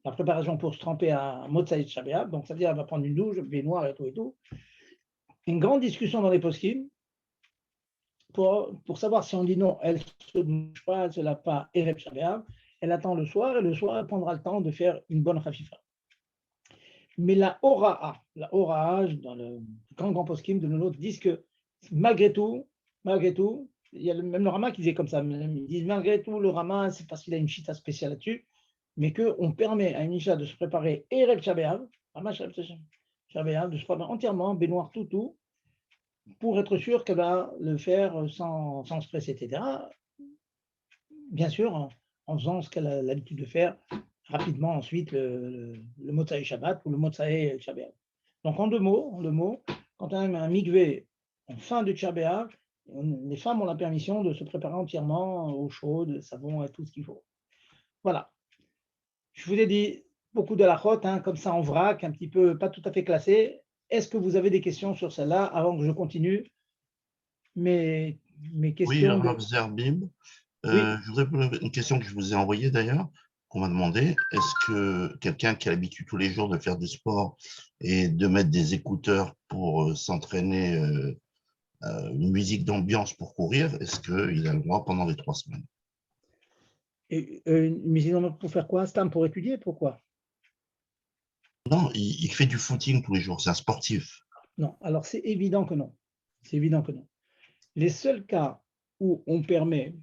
la préparation pour se tremper à Motzai Tisha B'Av, donc c'est-à-dire elle va prendre une douche, baignoire et tout, une grande discussion dans les poskim pour savoir si on dit non, elle ne se douche pas, elle ne se lave pas, Erev Tisha B'Av, elle attend le soir, et le soir, elle prendra le temps de faire une bonne chafifa. Mais la Hora'a, dans le grand poskim de nos autres, disent que malgré tout, il y a même le Rama qui disait comme ça, ils disent malgré tout, le Rama, c'est parce qu'il a une chita spéciale là-dessus, mais qu'on permet à une Isha de se préparer Erev Tisha B'Av, de se préparer entièrement, baignoire tout, pour être sûr qu'elle va le faire sans stress, etc. Bien sûr, en faisant ce qu'elle a l'habitude de faire rapidement ensuite le Motsai Shabbat ou le Motsai Shabbat. Donc en deux mots, quand on a un mikvé en fin de Shabbat, les femmes ont la permission de se préparer entièrement au chaud, de savon et tout ce qu'il faut. Voilà. Je vous ai dit beaucoup de la route, comme ça en vrac, un petit peu pas tout à fait classé. Est-ce que vous avez des questions sur celle-là avant que je continue mes Oui, questions Rav Zerbib, Oui. je voudrais poser une question que je vous ai envoyée d'ailleurs, qu'on m'a demandé. Est-ce que quelqu'un qui a l'habitude tous les jours de faire du sport et de mettre des écouteurs pour s'entraîner, une musique d'ambiance pour courir, est-ce qu'il a le droit pendant les 3 semaines? Et, une musique pour faire quoi? Stam pour étudier? Pourquoi? Non, il fait du footing tous les jours, c'est un sportif. Non, alors c'est évident que non. C'est évident que non. Les seuls cas où on permet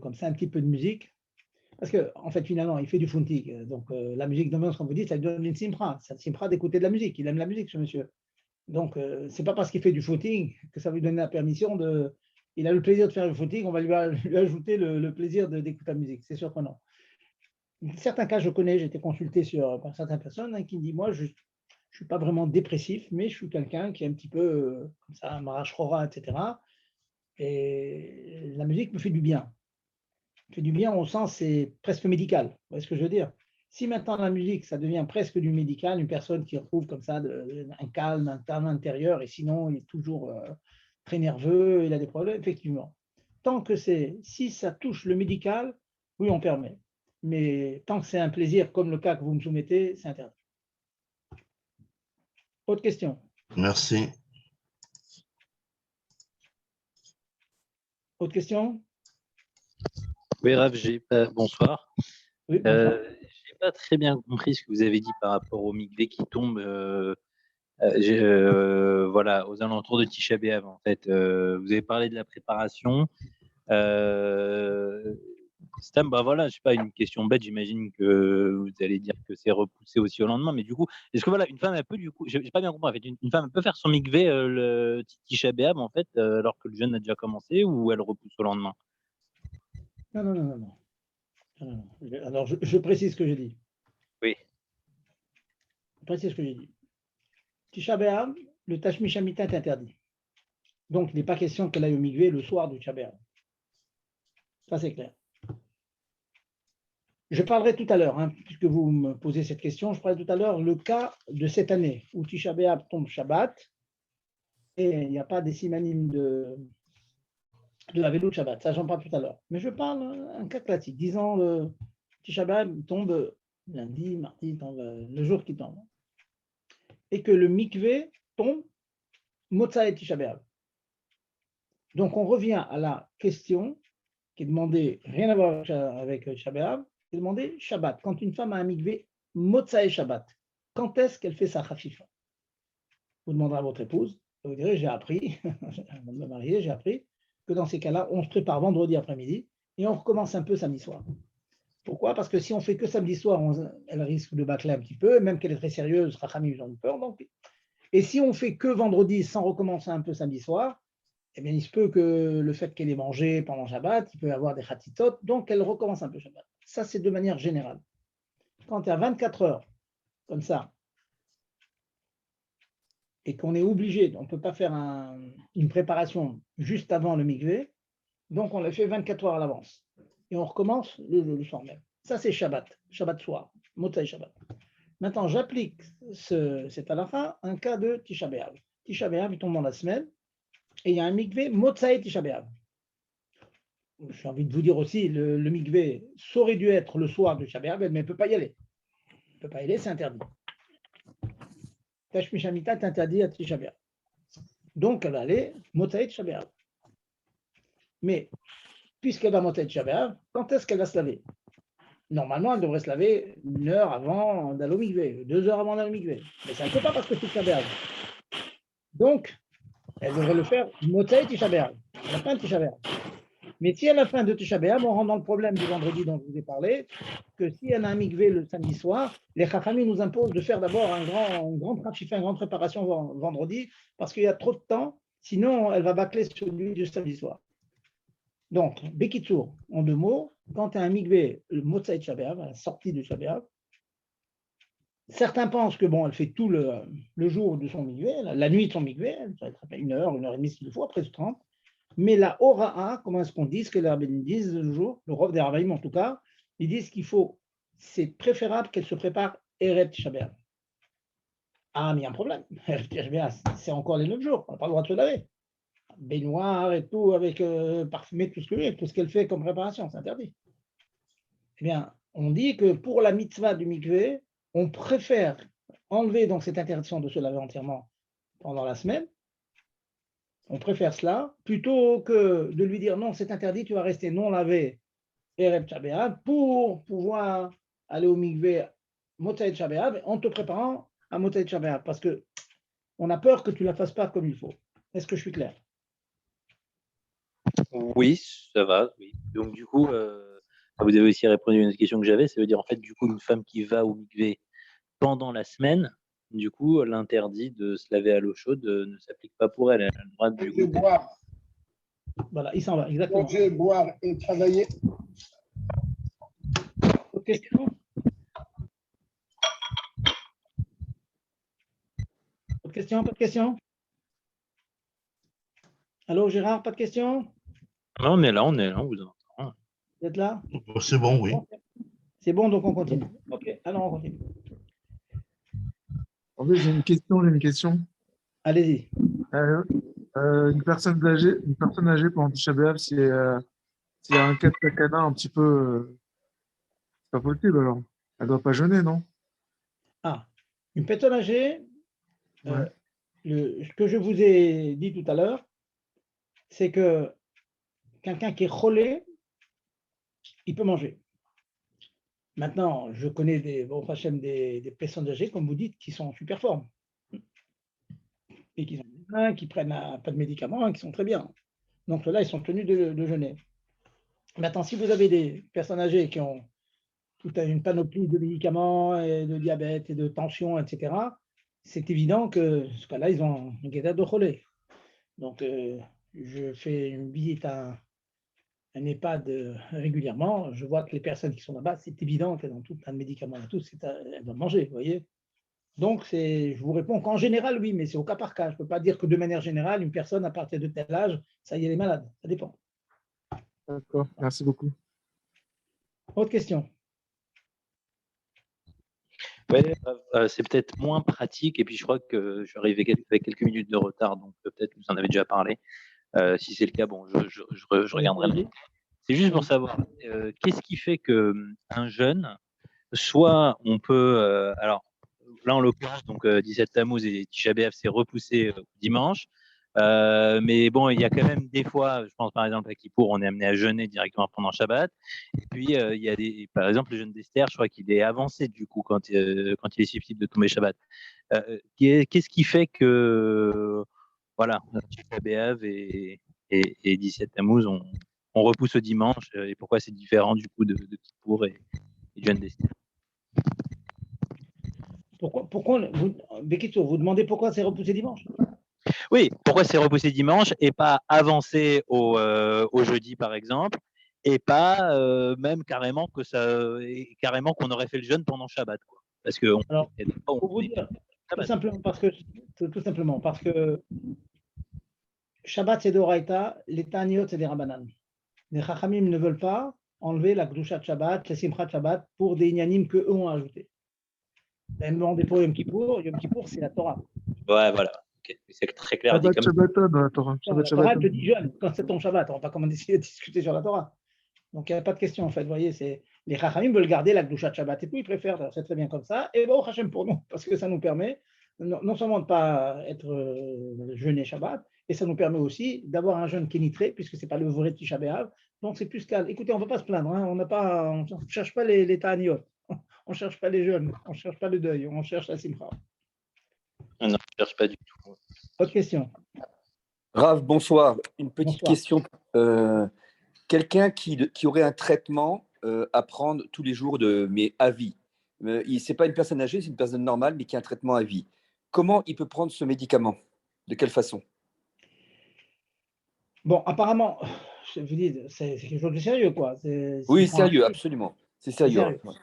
comme ça un petit peu de musique, parce que en fait finalement il fait du footing, donc la musique d'ambiance, comme vous dites, ça lui donne une simpra, ça simpra d'écouter de la musique. Il aime la musique, ce monsieur. Donc c'est pas parce qu'il fait du footing que ça lui donne la permission de. Il a le plaisir de faire du footing, on va lui ajouter le plaisir d'écouter la musique. C'est sûr que non. Certains cas, je connais, j'ai été consulté par certaines personnes qui me disent moi, je ne suis pas vraiment dépressif, mais je suis quelqu'un qui est un petit peu comme ça, Marash Rora, etc. Et la musique me fait du bien. Fait du bien au sens, c'est presque médical. Vous voyez ce que je veux dire? Si maintenant la musique, ça devient presque du médical, une personne qui retrouve comme ça un calme, un calme intérieur, et sinon il est toujours très nerveux, il a des problèmes, effectivement. Tant que si ça touche le médical, oui, on permet. Mais tant que c'est un plaisir, comme le cas que vous me soumettez, c'est interdit. Autre question? Merci. Autre question? Oui, Rav, bonsoir. Oui, bonsoir. J'ai pas très bien compris ce que vous avez dit par rapport au mikvé qui tombe voilà, aux alentours de Tisha B'Av, en fait. Vous avez parlé de la préparation. Stam, bah voilà, je sais pas, une question bête, j'imagine que vous allez dire que c'est repoussé aussi au lendemain, mais du coup, est-ce que voilà, une femme, elle peut, du coup, j'ai pas bien compris, en fait, une femme, elle peut faire son mikvé le Tisha B'Av, en fait, alors que le jeûne a déjà commencé, ou elle repousse au lendemain? Non, non, non, non, non. Non, non, non. Alors, je précise ce que j'ai dit. Oui. Je précise ce que j'ai dit. Tisha B'Av, le Tashmish Hamita est interdit. Donc, il n'est pas question qu'elle aille au mikvé le soir du Tisha B'Av. Ça, c'est clair. Je parlerai tout à l'heure, hein, puisque vous me posez cette question, je parlerai tout à l'heure le cas de cette année où Tisha B'Av tombe Shabbat et il n'y a pas des simanim de la vélo de Shabbat. Ça, j'en parle tout à l'heure. Mais je parle un cas classique. Disons, le Tisha B'Av tombe lundi, mardi, tombe, le jour qui tombe. Et que le mikvé tombe Motza et Tisha B'Av. Donc, on revient à la question qui est demandée, rien à voir avec Tisha B'Av, qui est demandée Shabbat. Quand une femme a un mikvé Motza et Shabbat, quand est-ce qu'elle fait sa chafifa? Vous demanderez à votre épouse, vous direz, j'ai appris, avant de me marier, j'ai appris que dans ces cas-là, on se prépare vendredi après-midi et on recommence un peu samedi soir. Pourquoi? Parce que si on fait que samedi soir, elle risque de bâcler un petit peu, même qu'elle est très sérieuse, Rachamim, ils ont peur. Donc. Et si on fait que vendredi sans recommencer un peu samedi soir, eh bien, il se peut que le fait qu'elle ait mangé pendant Shabbat, il peut y avoir des chatitot, donc elle recommence un peu Shabbat. Ça, c'est de manière générale. Quand tu as 24 heures, comme ça, et qu'on est obligé, on ne peut pas faire une préparation juste avant le mikvé, donc on le fait 24 heures à l'avance. Et on recommence le soir même. Ça, c'est Shabbat, Shabbat soir, Motzai Shabbat. Maintenant, j'applique cet halakha un cas de Tisha B'Av. Tisha B'Av, il tombe dans la semaine, et il y a un mikvé Motzai Tisha B'Av. J'ai envie de vous dire aussi, le mikvé aurait dû être le soir de Tisha B'Av, mais elle ne peut pas y aller. Elle ne peut pas y aller, c'est interdit. Tashmish Hamita est interdit à Tisha B'Av. Donc, elle va aller Motzai Tisha B'Av. Mais, puisqu'elle va Motzai Tisha B'Av, quand est-ce qu'elle va se laver? Normalement, elle devrait se laver 1 heure avant d'aller au mikvé, 2 heures avant d'aller au mikvé. Mais ça ne peut pas parce que c'est Tisha B'Av. Donc, elle devrait le faire Motzai Tisha B'Av, à la fin de Tisha B'Av. Mais si à la fin de Tisha B'Av, on rentre dans le problème du vendredi dont je vous ai parlé, que si elle a un mikvé le samedi soir, les Chachamim nous imposent de faire d'abord une grande préparation vendredi, parce qu'il y a trop de temps, sinon elle va bâcler celui du samedi soir. Donc, Bekitsour, en 2 mots, quand tu as un mikvé, le Motzai Tisha B'Av, à la sortie de Tisha B'Av, certains pensent que bon, elle fait tout le jour de son mikvé, la nuit de son mikvé, ça va être 1 heure, 1 heure et demie s'il faut, après 30. Mais la Hora'a, comment est-ce qu'on dit, ce que les rabbins disent le jour, le Rav des Ravaïm en tout cas, ils disent qu'il faut, c'est préférable qu'elle se prépare Eret Tisha B'Av. Ah, mais il y a un problème. Eret Tisha B'Av, c'est encore les 9 jours, on n'a pas le droit de se laver. Baignoire et tout, avec parfumé, tout ce qu'elle fait comme préparation, c'est interdit. Eh bien, on dit que pour la mitzvah du mikvé, on préfère enlever donc cette interdiction de se laver entièrement pendant la semaine. On préfère cela plutôt que de lui dire non, c'est interdit, tu vas rester non lavé Erev Tisha B'Av pour pouvoir aller au mikvé Motzai Tisha B'Av en te préparant à Motzai Tisha B'Av parce que on a peur que tu ne la fasses pas comme il faut. Est-ce que je suis clair? Oui, ça va. Oui. Donc, du coup, vous avez aussi répondu à une question que j'avais. Ça veut dire, en fait, du coup, une femme qui va au mikvé pendant la semaine, du coup, l'interdit de se laver à l'eau chaude ne s'applique pas pour elle. Elle a le droit du Manger, coup. boire, Voilà, il s'en va, exactement. manger, boire et travailler. Autre question? Autre question? Pas de question? Allô, Gérard, pas de question? Non, on est là, on vous entend. Vous êtes là? C'est bon, oui. C'est bon, donc on continue. Ok, alors on continue. En fait, j'ai une question. Allez-y. Une personne âgée pendant Tisha B'Av, s'il y a un cas de takana un petit peu, c'est pas possible alors. Elle doit pas jeûner, non? Ah, une personne âgée, Ouais. ce que je vous ai dit tout à l'heure, c'est que quelqu'un qui est cholé, il peut manger. Maintenant, je connais des personnes âgées, comme vous dites, qui sont en super forme et qui prennent pas de médicaments et qui sont très bien. Donc, ceux-là, ils sont tenus de jeûner. Maintenant, si vous avez des personnes âgées qui ont toute une panoplie de médicaments, et de diabète et de tension, etc., c'est évident que ce cas-là, ils ont un guédard de cholé. Donc, je fais une visite à un EHPAD régulièrement. Je vois que les personnes qui sont là-bas, c'est évident qu'elles ont tout un médicament et tout, elles doivent manger, vous voyez. Donc, je vous réponds qu'en général, oui, mais c'est au cas par cas. Je ne peux pas dire que de manière générale, une personne à partir de tel âge, ça y est, elle est malade. Ça dépend. D'accord, merci beaucoup. Autre question. Ouais, c'est peut-être moins pratique, et puis je crois que je suis arrivé avec quelques minutes de retard, donc peut-être que vous en avez déjà parlé. Si c'est le cas, bon, je regarderai. Allez-y. C'est juste pour savoir, qu'est-ce qui fait que un jeune, soit on peut, alors là en l'occurrence, donc 17 Tammuz et Tisha B'Av, c'est repoussé dimanche. Mais bon, il y a quand même des fois, je pense par exemple à Kippour, on est amené à jeûner directement pendant Shabbat. Et puis, il y a par exemple, le jeûne d'Esther, je crois qu'il est avancé du coup quand il est susceptible de tomber Shabbat. Qu'est-ce qui fait que, voilà, Tisha B'Av et 17 Tammuz, on repousse au dimanche, et pourquoi c'est différent du coup de Kippour et du jeûne d'Esther? Pourquoi Bekito, vous demandez pourquoi c'est repoussé dimanche? Oui, pourquoi c'est repoussé dimanche et pas avancé au jeudi, par exemple, et pas même carrément qu'on aurait fait le jeûne pendant Shabbat, quoi. Parce que Alors, pour vous dire, tout simplement parce que Shabbat c'est d'Oraïta, les Taniot c'est des Rabbanan. Les Chachamim ne veulent pas enlever la Gdushat Shabbat, la Simchat Shabbat pour des Inyanim qu'eux ont ajoutés. Même demandé pour Yom Kippour c'est la Torah. Ouais, voilà. Okay. C'est très clair. Shabbat, Shabbaton, la Torah. La Torah te dit jeûne quand c'est ton Shabbat. On ne va pas commencer à discuter sur la Torah. Donc il n'y a pas de question en fait. Vous voyez, les Chachamim veulent garder la Gdushat Shabbat et tout, ils préfèrent, c'est très bien comme ça. Et bon, Hachem pour nous, parce que ça nous permet non seulement de ne pas être jeûné Shabbat, et ça nous permet aussi d'avoir un jeûne qui est nitré, puisque ce n'est pas le vrai Tisha B'Av. Donc c'est plus calme. Écoutez, on ne va pas se plaindre, hein. On ne cherche pas les ta'aniot, on ne cherche pas les jeûnes, on ne cherche pas le deuil, on cherche la simcha. Non, je ne cherche pas du tout. Autre question. Rav, bonsoir. Une petite Bonsoir. question. Quelqu'un qui aurait un traitement à prendre tous les jours mais à vie. Ce n'est pas une personne âgée, c'est une personne normale, mais qui a un traitement à vie. Comment il peut prendre ce médicament? De quelle façon? Bon, apparemment, je vous dis, c'est quelque chose de sérieux, quoi. Oui, sérieux, absolument. C'est sérieux. Sérieux. Ouais.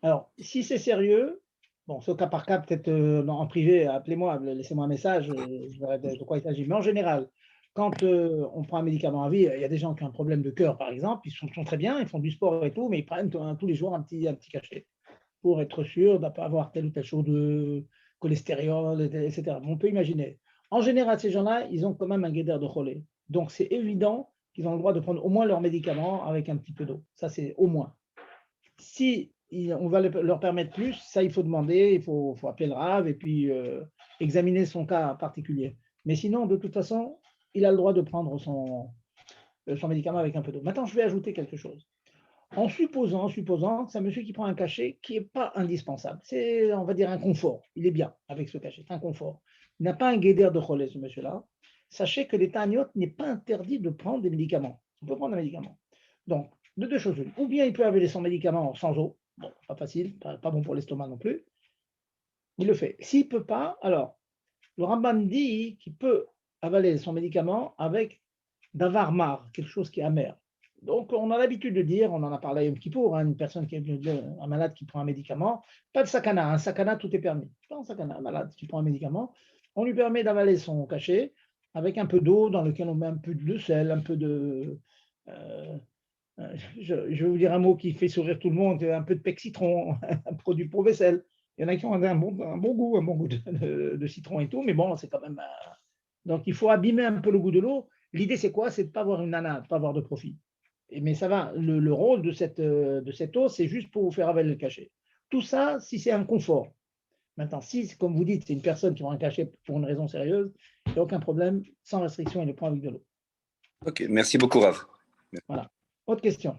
Alors, si c'est sérieux, bon, c'est au cas par cas, peut-être en privé, appelez-moi, laissez-moi un message, je verrai de quoi il s'agit. Mais en général, quand on prend un médicament à vie, il y a des gens qui ont un problème de cœur, par exemple, ils sont très bien, ils font du sport et tout, mais ils prennent tous les jours un petit cachet pour être sûr de ne pas avoir telle ou telle chose de cholestérol, etc. On peut imaginer. En général, ces gens-là, ils ont quand même un guédard de cholé. Donc, c'est évident qu'ils ont le droit de prendre au moins leurs médicaments avec un petit peu d'eau. Ça, c'est au moins. Si on va leur permettre plus, ça, il faut demander, il faut appeler le Rav et puis examiner son cas particulier. Mais sinon, de toute façon, il a le droit de prendre son médicament avec un peu d'eau. Maintenant, je vais ajouter quelque chose. En supposant que c'est un monsieur qui prend un cachet qui n'est pas indispensable. C'est, on va dire, un confort. Il est bien avec ce cachet, c'est un confort. Il n'a pas un guédère de cholé, ce monsieur-là. Sachez que les ta'aniot n'est pas interdit de prendre des médicaments. On peut prendre un médicament. Donc, de deux choses. Ou bien il peut avaler son médicament sans eau. Bon, pas facile, pas bon pour l'estomac non plus. Il le fait. S'il ne peut pas, alors, le Ramban dit qu'il peut avaler son médicament avec davar mar, quelque chose qui est amer. Donc, on a l'habitude de dire, on en a parlé à Yom Kippour, une personne un malade qui prend un médicament, pas de sakana, un sakana, tout est permis. Pas un sakana, un malade qui prend un médicament, on lui permet d'avaler son cachet avec un peu d'eau dans lequel on met un peu de sel, un peu de... je vais vous dire un mot qui fait sourire tout le monde, un peu de pec citron, un produit pour vaisselle. Il y en a qui ont un bon goût de citron et tout, mais bon, c'est quand même... Donc, il faut abîmer un peu le goût de l'eau. L'idée, c'est quoi? C'est de ne pas avoir une nana, de ne pas avoir de profit. Mais ça va, le rôle de cette eau, c'est juste pour vous faire avaler le cachet. Tout ça, si c'est un confort. Maintenant, si, comme vous dites, c'est une personne qui prend un cachet pour une raison sérieuse, il n'y a aucun problème, sans restriction, il le prend avec de l'eau. Ok, merci beaucoup, Rav. Voilà. Autre question.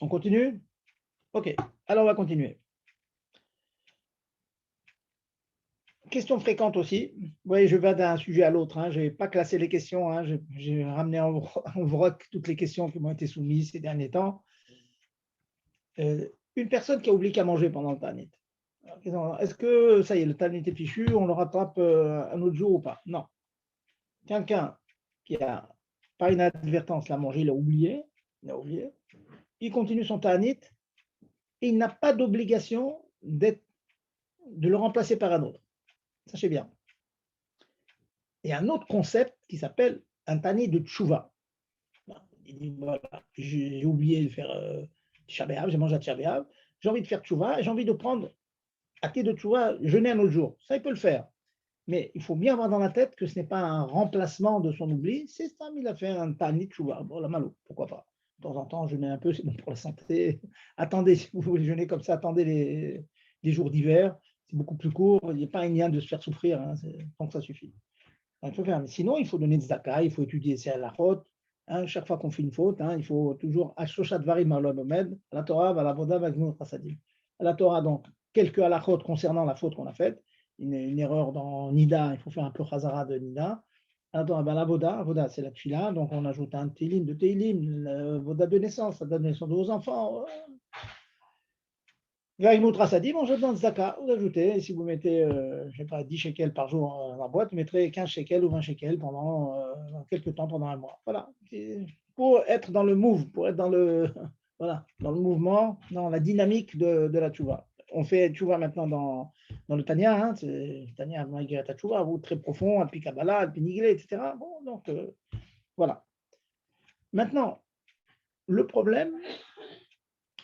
On continue? OK. Alors, on va continuer. Question fréquente aussi. Vous voyez, je vais d'un sujet à l'autre. Je n'ai pas classé les questions. J'ai ramené en vrac toutes les questions qui m'ont été soumises ces derniers temps. Une personne qui a oublié qu'à manger pendant le Tanit. Est-ce que ça y est, le Tanit est fichu, on le rattrape un autre jour ou pas? Non. Quelqu'un qui a, par inadvertance, l'a mangé, il a oublié, il continue son Tanit et il n'a pas d'obligation de le remplacer par un autre. Sachez bien. Il y a un autre concept qui s'appelle un Tanit de Tchouva. Il dit, voilà, j'ai oublié de faire Tisha B'Av, j'ai mangé à Tisha B'Av, j'ai envie de faire Tchouva et j'ai envie de prendre à titre de Tchouva, jeûner un autre jour. Ça, il peut le faire. Mais il faut bien avoir dans la tête que ce n'est pas un remplacement de son oubli, c'est ça, il a fait un Tanit Tchouva. Bon, la malo, pourquoi pas. De temps en temps, jeûner un peu, c'est bon pour la santé. Attendez, si vous voulez jeûner comme ça, attendez les jours d'hiver, c'est beaucoup plus court, il n'y a pas un lien de se faire souffrir, donc ça suffit. Donc, il faut faire. Mais sinon, il faut donner des zakas, il faut étudier c'est à la route. Chaque fois qu'on fait une faute, il faut toujours Ashoshat Varim à la Torah, à la Voda, à la Torah, donc, quelques halachot concernant la faute qu'on a faite, une erreur dans Nida, il faut faire un peu Chazara de Nida. Alors, la Voda, c'est la Tfila, donc on ajoute un Télim de Télim, la Voda de naissance, ça donne naissance aux enfants. Varimoutra Sadim, on jette dans le Zaka, vous ajoutez, et si vous mettez, je ne sais pas, 10 shekels par jour dans la boîte, vous mettrez 15 shekels ou 20 shekels pendant quelques temps, pendant un mois. Voilà. Pour être dans le move, pour être dans le, voilà, dans le mouvement, dans la dynamique de la tchouva. On fait tchouva maintenant dans le Tanya, c'est le Tanya malgré la tchouva, vous très profond, Alpi Kabbalah, Alpi Niglé, etc. Bon, donc, voilà. Maintenant, le problème,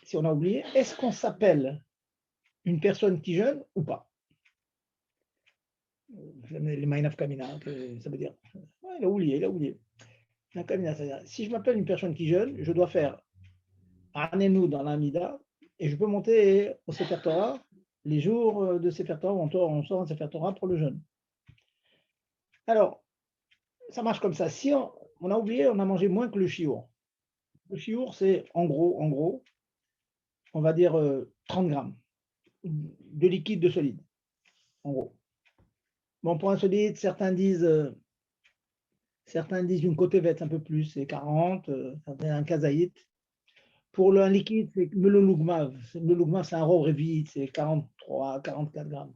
si on a oublié, est-ce qu'on s'appelle une personne qui jeûne ou pas? Les Maïnaf Kamina, ça veut dire. Ouais, il a oublié. Si je m'appelle une personne qui jeûne, je dois faire Anenu dans l'Amida et je peux monter au Sefer Torah les jours de Sefer Torah, on sort un Sefer Torah pour le jeûne. Alors, ça marche comme ça. Si on a oublié, on a mangé moins que le chiour. Le chiour, c'est en gros, on va dire 30 grammes de liquide, de solide, en gros. Bon, pour un solide, certains disent une côté vête un peu plus, c'est 40, un kazaït. Pour un liquide, c'est le lougmav. Le lougmav, c'est un raw révi, c'est 43, 44 grammes.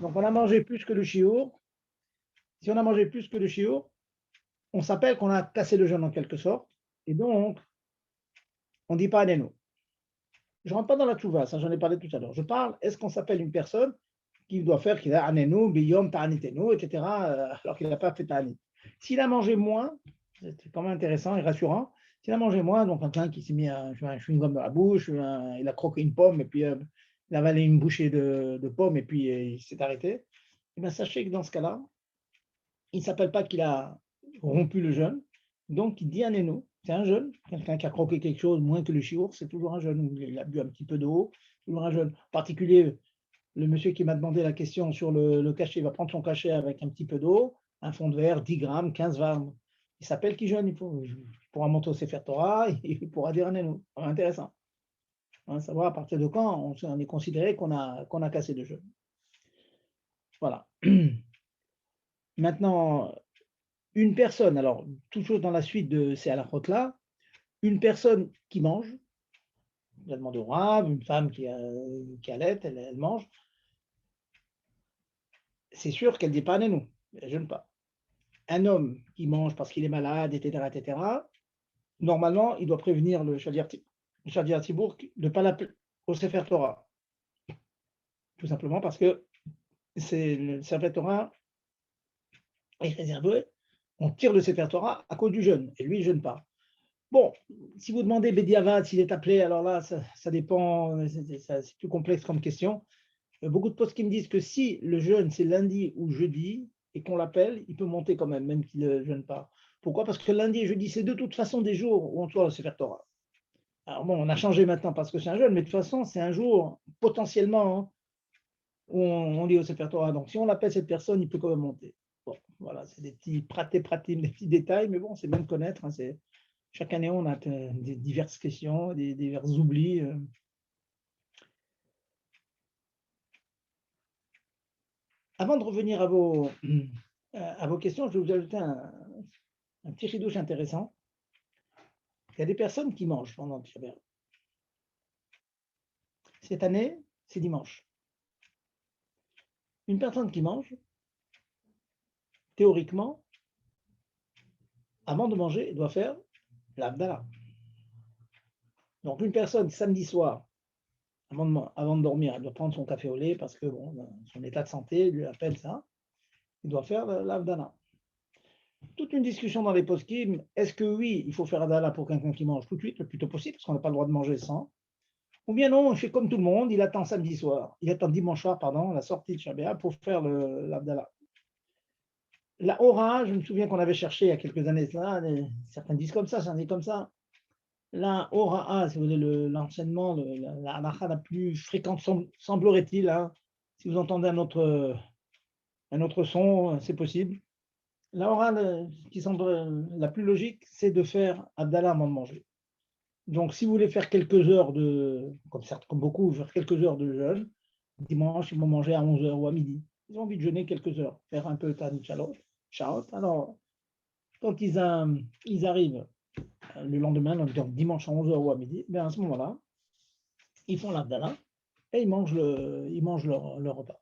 Donc, on a mangé plus que le chiour. Si on a mangé plus que le chiour, on s'appelle qu'on a cassé le jeûne en quelque sorte. Et donc, on ne dit pas Anenu. Je ne rentre pas dans la tchouva, ça j'en ai parlé tout à l'heure. Je parle, est-ce qu'on s'appelle une personne qui doit faire qu'il a Anenu, Biyom, Ta'anitenu, etc., alors qu'il n'a pas fait Ta'anit. S'il a mangé moins, c'est quand même intéressant et rassurant, s'il a mangé moins, donc quelqu'un qui s'est mis un chewing-gum dans la bouche, il a croqué une pomme, et puis il a avalé une bouchée de pomme, et puis il s'est arrêté, et bien sachez que dans ce cas-là, il ne s'appelle pas qu'il a rompu le jeûne, donc il dit Anenu. C'est un jeûne. Quelqu'un qui a croqué quelque chose moins que le chiour, c'est toujours un jeûne. Il a bu un petit peu d'eau, toujours un jeûne. En particulier, le monsieur qui m'a demandé la question sur le cachet, il va prendre son cachet avec un petit peu d'eau, un fond de verre, 10 grammes, 15 grammes. Il s'appelle qui jeûne, il pourra monter au Sefer Torah, il pourra dire Anenu. Intéressant. Savoir à partir de quand on est considéré qu'on a cassé de jeûne. Voilà. Maintenant, une personne, alors toujours dans la suite de ces halakhot-là, une personne qui mange, il a demandé au Rav, une femme qui allait, elle mange, c'est sûr qu'elle ne dit pas Anenu, elle ne jeûne pas. Un homme qui mange parce qu'il est malade, etc., normalement, il doit prévenir le Shadia Tibour de ne pas l'appeler au Sefer Torah. Tout simplement parce que le Sefer Torah est réservé, on tire le Sefer Torah à cause du jeûne, et lui, il ne jeûne pas. Bon, si vous demandez Bediavad s'il est appelé, alors là, ça dépend, c'est plus complexe comme question. Beaucoup de postes qui me disent que si le jeûne, c'est lundi ou jeudi, et qu'on l'appelle, il peut monter quand même qu'il ne jeûne pas. Pourquoi? Parce que lundi et jeudi, c'est de toute façon des jours où on doit se faire Torah. Alors bon, on a changé maintenant parce que c'est un jeûne, mais de toute façon, c'est un jour potentiellement où on lit au Sefer Torah. Donc si on l'appelle cette personne, il peut quand même monter. Bon, voilà, c'est des petits pratiques, des petits détails, mais bon, c'est bien de connaître. C'est Chaque année, on a des diverses questions, des divers oublis. Avant de revenir à vos questions, je vais vous ajouter un petit chidouche intéressant. Il y a des personnes qui mangent pendant Tisha B'Av. Cette année, c'est dimanche. Une personne qui mange, théoriquement, avant de manger, doit faire l'Havdalah. Donc, une personne, samedi soir, avant de dormir, elle doit prendre son café au lait parce que bon, son état de santé lui appelle ça. Il doit faire l'Havdalah. Toute une discussion dans les poskim. Est-ce que oui, il faut faire Havdalah pour quelqu'un qui mange tout de suite, le plus tôt possible, parce qu'on n'a pas le droit de manger sans. Ou bien non, il fait comme tout le monde, il attend samedi soir, il attend dimanche soir, pardon, la sortie de Shabbat pour faire l'Havdalah. La Hora, je me souviens qu'on avait cherché il y a quelques années, certains disent comme ça, certains disent comme ça. La Hora, si vous voulez, l'enseignement, la halakha la plus fréquente, semblerait-il, hein, si vous entendez un autre son, c'est possible. La Hora qui semble la plus logique, c'est de faire Havdalah avant de manger. Donc, si vous voulez faire quelques heures comme beaucoup, faire quelques heures de jeûne, dimanche, ils vont manger à 11h ou à midi. Ils ont envie de jeûner quelques heures, faire un peu Tanit Shalot. Alors, quand ils arrivent le lendemain, donc dimanche à 11h ou à midi, bien à ce moment-là, ils font l'Havdalah et ils mangent leur repas.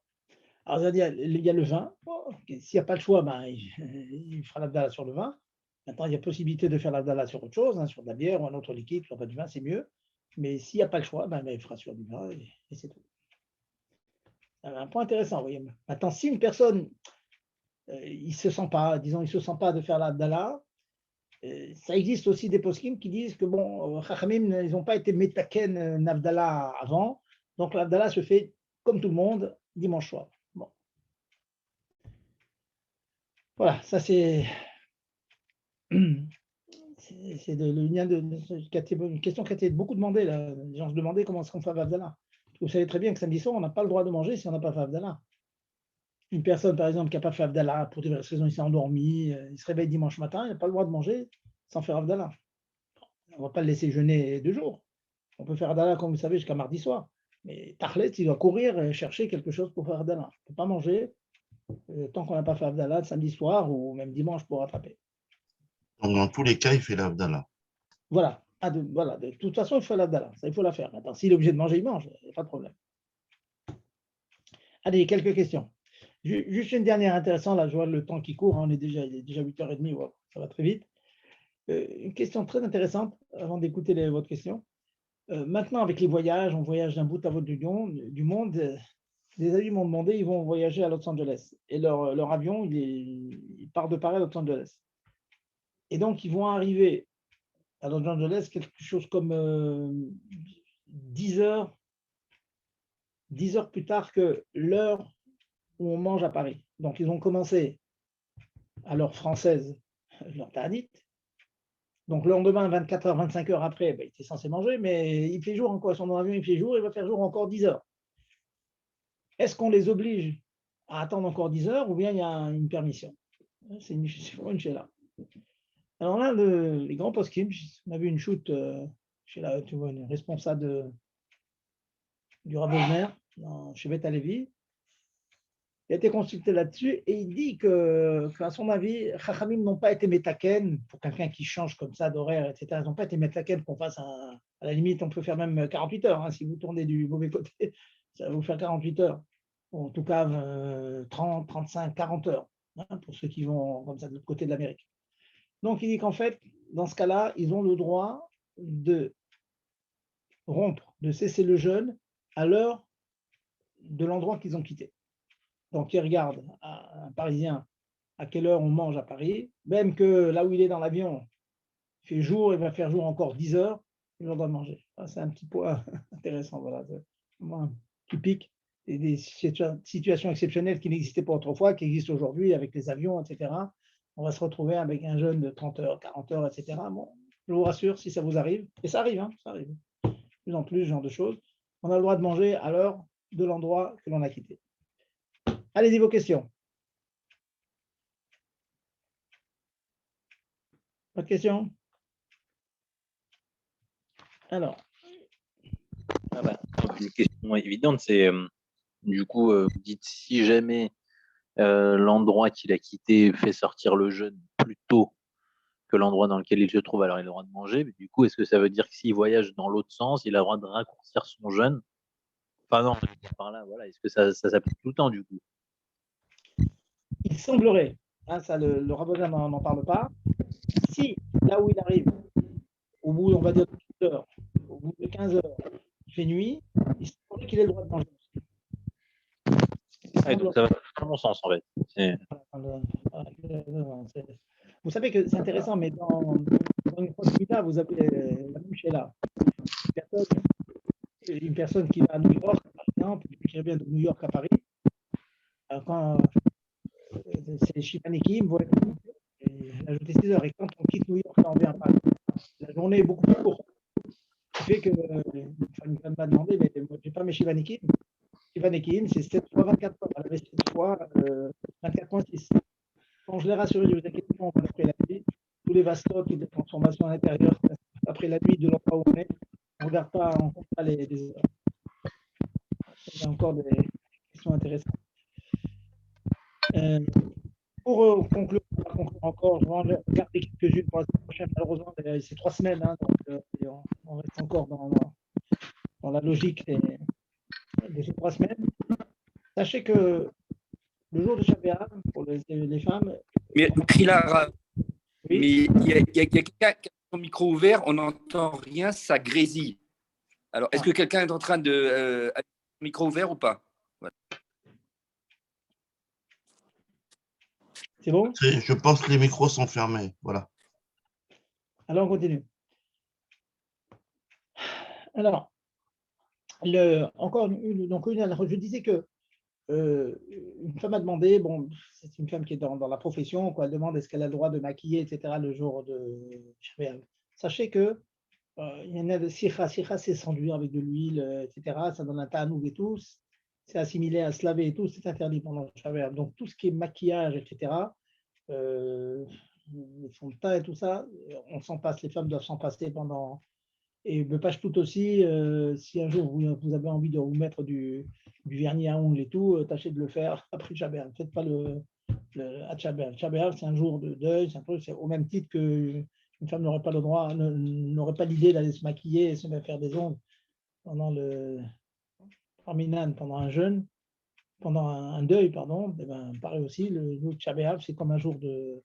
Alors, c'est-à-dire, il y a le vin. Bon, s'il n'y a pas le choix, ben, il fera l'Havdalah sur le vin. Maintenant, il y a possibilité de faire l'Havdalah sur autre chose, hein, sur de la bière ou un autre liquide, sur pas du vin, c'est mieux. Mais s'il n'y a pas le choix, ben, il fera sur du vin et c'est tout. Un point intéressant, vous voyez. Maintenant, si une personne, il ne se sent pas, disons, il se sent pas de faire l'Havdalah, ça existe aussi des poskim qui disent que, bon, Chachamim, ils n'ont pas été metaken Navdala avant, donc l'Havdalah se fait comme tout le monde, dimanche soir. Bon. Voilà, ça c'est une question qui a été beaucoup demandée. Là. Les gens se demandaient comment est-ce qu'on fait Havdalah. Vous savez très bien que samedi soir, on n'a pas le droit de manger si on n'a pas fait Havdalah. Une personne, par exemple, qui n'a pas fait Havdalah, pour diverses raisons, il s'est endormi, il se réveille dimanche matin, il n'a pas le droit de manger sans faire Havdalah. On ne va pas le laisser jeûner 2 jours. On peut faire Havdalah, comme vous savez, jusqu'à mardi soir. Mais Tahlet, il doit courir et chercher quelque chose pour faire Havdalah. On ne peut pas manger tant qu'on n'a pas fait Havdalah samedi soir ou même dimanche pour rattraper. Donc, dans tous les cas, il fait l'Havdalah. Voilà. Voilà. De toute façon, il faut l'Havdalah. Ça, il faut la faire. Maintenant, s'il est obligé de manger, il mange. Il n'y a pas de problème. Allez, quelques questions. Juste une dernière intéressante. Là, je vois le temps qui court. Hein, il est déjà 8h30. Wow, ça va très vite. Une question très intéressante avant d'écouter votre question. Maintenant, avec les voyages, on voyage d'un bout à l'autre du monde. Des amis m'ont demandé, ils vont voyager à Los Angeles. Et leur avion, il part de Paris à Los Angeles. Et donc, ils vont arriver à Los Angeles quelque chose comme 10 heures plus tard que l'heure où on mange à Paris. Donc, ils ont commencé à l'heure française, l'heure ta'anit. Donc, le lendemain, 24 heures, 25 heures après, ben, il était censé manger, mais il fait jour encore. Ils sont dans l'avion, il fait jour, il va faire jour encore 10 heures. Est-ce qu'on les oblige à attendre encore 10 heures ou bien il y a une permission? C'est vraiment une chéla. Alors là, les grands poskim, on a vu une shoot chez une responsable du Rav Wolner, chez Beth Alevi. Il a été consulté là-dessus et il dit qu'à son avis, Chachamim n'ont pas été métaken pour quelqu'un qui change comme ça d'horaire, etc. Ils n'ont pas été métaken qu'on fasse à la limite, on peut faire même 48 heures. Hein, si vous tournez du mauvais côté, ça va vous faire 48 heures. Ou en tout cas, 30, 35, 40 heures, hein, pour ceux qui vont comme ça de l'autre côté de l'Amérique. Donc, il dit qu'en fait, dans ce cas-là, ils ont le droit de rompre, de cesser le jeûne à l'heure de l'endroit qu'ils ont quitté. Donc, il regarde un Parisien à quelle heure on mange à Paris, même que là où il est dans l'avion, il fait jour, il va faire jour encore 10 heures, il doit manger. C'est un petit point intéressant, voilà, typique et des situations exceptionnelles qui n'existaient pas autrefois, qui existent aujourd'hui avec les avions, etc. On va se retrouver avec un jeûne de 30 heures, 40 heures, etc. Bon, je vous rassure, si ça vous arrive, et ça arrive, hein, ça arrive, de plus en plus, ce genre de choses, on a le droit de manger à l'heure de l'endroit que l'on a quitté. Allez-y, vos questions. Pas de questions? Alors, Ah bah, une question évidente, c'est du coup, vous dites si jamais l'endroit qu'il a quitté fait sortir le jeune plus tôt que l'endroit dans lequel il se trouve, alors il a le droit de manger. Mais du coup, est-ce que ça veut dire que s'il voyage dans l'autre sens, il a le droit de raccourcir son jeûne? Enfin non, je veux dire par là, voilà. Est-ce que ça s'applique tout le temps du coup? il semblerait, hein, ça le rabbin n'en parle pas, si là où il arrive, au bout, on va dire, de 12 heures, au bout de 15 heures, il fait nuit, il semblerait qu'il ait le droit de manger. Ouais, donc ça va dans mon sens en fait. Vous savez que c'est intéressant, mais dans une proximité, vous avez la même là. Une personne qui va à New York, par exemple, qui revient de New York à Paris, quand c'est Shivanikim, vous ajouter 6 heures. Et quand on quitte New York et on vient à Paris, la journée est beaucoup plus courte. Ce qui fait que une femme m'a demandé, mais moi, je n'ai pas mes Shivanikim. Shivanikim, c'est 7 fois 24 heures. Elle avait 7 fois 24,6. Quand je l'ai rassuré, je vous inquiétez pas, on va après la nuit. Tous les vastos, toutes les transformations à l'intérieur, après la nuit de l'endroit où on est, on ne regarde pas, on ne compte pas les heures. Il y a encore des questions intéressantes. Pour conclure, on va conclure encore, je vais en garder quelques-unes pour la semaine prochaine. Malheureusement, c'est 3 semaines, hein, donc on reste encore dans la logique de ces 3 semaines. Sachez que le jour de Shabbat, pour les femmes. Mais Krila, Oui. mais il y a quelqu'un qui a son micro ouvert, on n'entend rien, ça grésille. Alors, est-ce que quelqu'un est en train de micro ouvert ou pas? Voilà. C'est bon? Je pense que les micros sont fermés. Voilà. Alors, on continue. Alors, encore je disais que une femme a demandé, bon, c'est une femme qui est dans la profession, quoi, elle demande est-ce qu'elle a le droit de maquiller, etc., le jour de Shabbat. Sachez que il y en a de sikha, c'est s'enduire avec de l'huile, etc., ça donne un tanoug et tout, c'est assimilé à se laver et tout, c'est interdit pendant Shabbat. Donc, tout ce qui est maquillage, etc., le fond de teint et tout ça, on s'en passe, les femmes doivent s'en passer pendant. Et le page tout aussi, si un jour vous avez envie de vous mettre du vernis à ongles et tout, tâchez de le faire après Shabbat. Ne faites pas le Shabbat. Shabbat, c'est un jour de deuil, c'est au même titre qu'une femme n'aurait pas le droit, n'aurait pas l'idée d'aller se maquiller et se mettre faire des ongles pendant le Arminan, pendant un jeûne, pendant un deuil, pardon. Et ben, pareil aussi, le Shabbat, c'est comme un jour de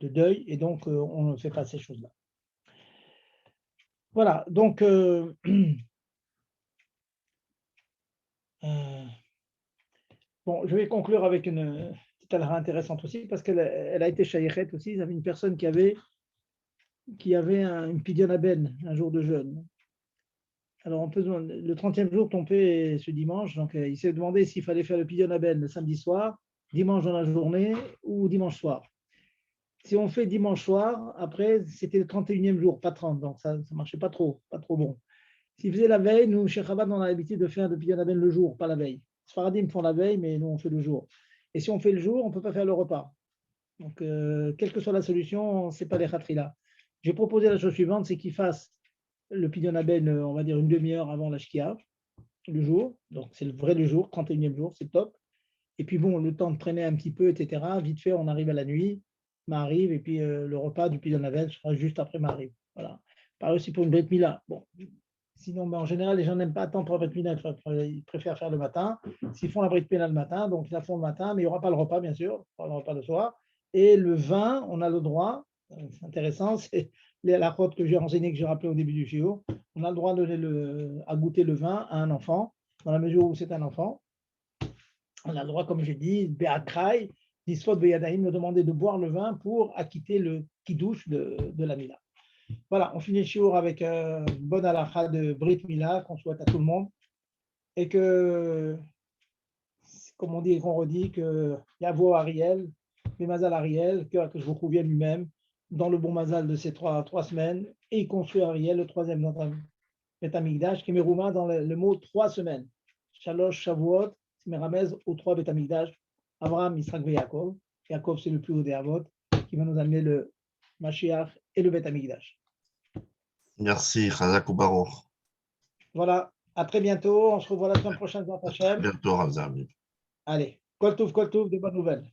deuil, et donc on ne fait pas ces choses-là. Voilà, donc bon, je vais conclure avec une petite halakha intéressante aussi, parce qu'elle a été shayechet aussi. Il y avait une personne qui avait une pidyon aben, un jour de jeûne. Alors, le 30e jour tombait ce dimanche, donc il s'est demandé s'il fallait faire le pidyon aben le samedi soir, dimanche dans la journée ou dimanche soir. Si on fait dimanche soir, après, c'était le 31e jour, pas 30, donc ça ne marchait pas trop bon. S'il faisait la veille, nous, chez Chabad, on a l'habitude de faire le pidyon aben le jour, pas la veille. Sfaradim font la veille, mais nous, on fait le jour. Et si on fait le jour, on ne peut pas faire le repas. Donc, quelle que soit la solution, ce n'est pas les khatrila. J'ai proposé la chose suivante, c'est qu'ils fassent le pidyon aben, on va dire une demi-heure avant la shkia, le jour. Donc, c'est le vrai le jour, 31e jour, c'est top. Et puis bon, le temps de traîner un petit peu, etc. Vite fait, on arrive à la nuit, m'arrive, et puis le repas du pidyon aben sera juste après m'arrive. Voilà. Pareil aussi pour une bête mila. Bon, sinon, en général, les gens n'aiment pas attendre pour la brit mila, ils préfèrent faire le matin. S'ils font la brit mila le matin, donc ils la font le matin, mais il n'y aura pas le repas, bien sûr, pas le repas le soir. Et le vin, on a le droit, c'est intéressant, c'est la route que j'ai renseignée, que j'ai rappelé au début du shiur, on a le droit de donner à goûter le vin à un enfant, dans la mesure où c'est un enfant. On a le droit, comme j'ai dit, Be'akrai, Disfot Beyadaïm, me demander de boire le vin pour acquitter le kidouche de la Mila. Voilà, on finit le shiur avec une bonne halakha de Brit Mila qu'on souhaite à tout le monde. Et que, comme on dit et qu'on redit, que Yavo Ariel, les Mazal Ariel, que je vous convienne lui-même, dans le bon Mazal de ces trois semaines, et il construit Ariel, le troisième dans un Betamigdash, qui met Rouma dans le mot 3 semaines. Shalosh Shavuot, c'est Meramez aux 3 Betamigdash, Abraham, Yitzhak et Yaakov. Yaakov, c'est le plus haut des Avot, qui va nous amener le Mashiach et le Betamigdash. Merci, Chazak ou Baruch. Voilà, à très bientôt. On se revoit la semaine prochaine dans À très Hachem. bientôt, Razam. Allez, kol touf, de bonnes nouvelles.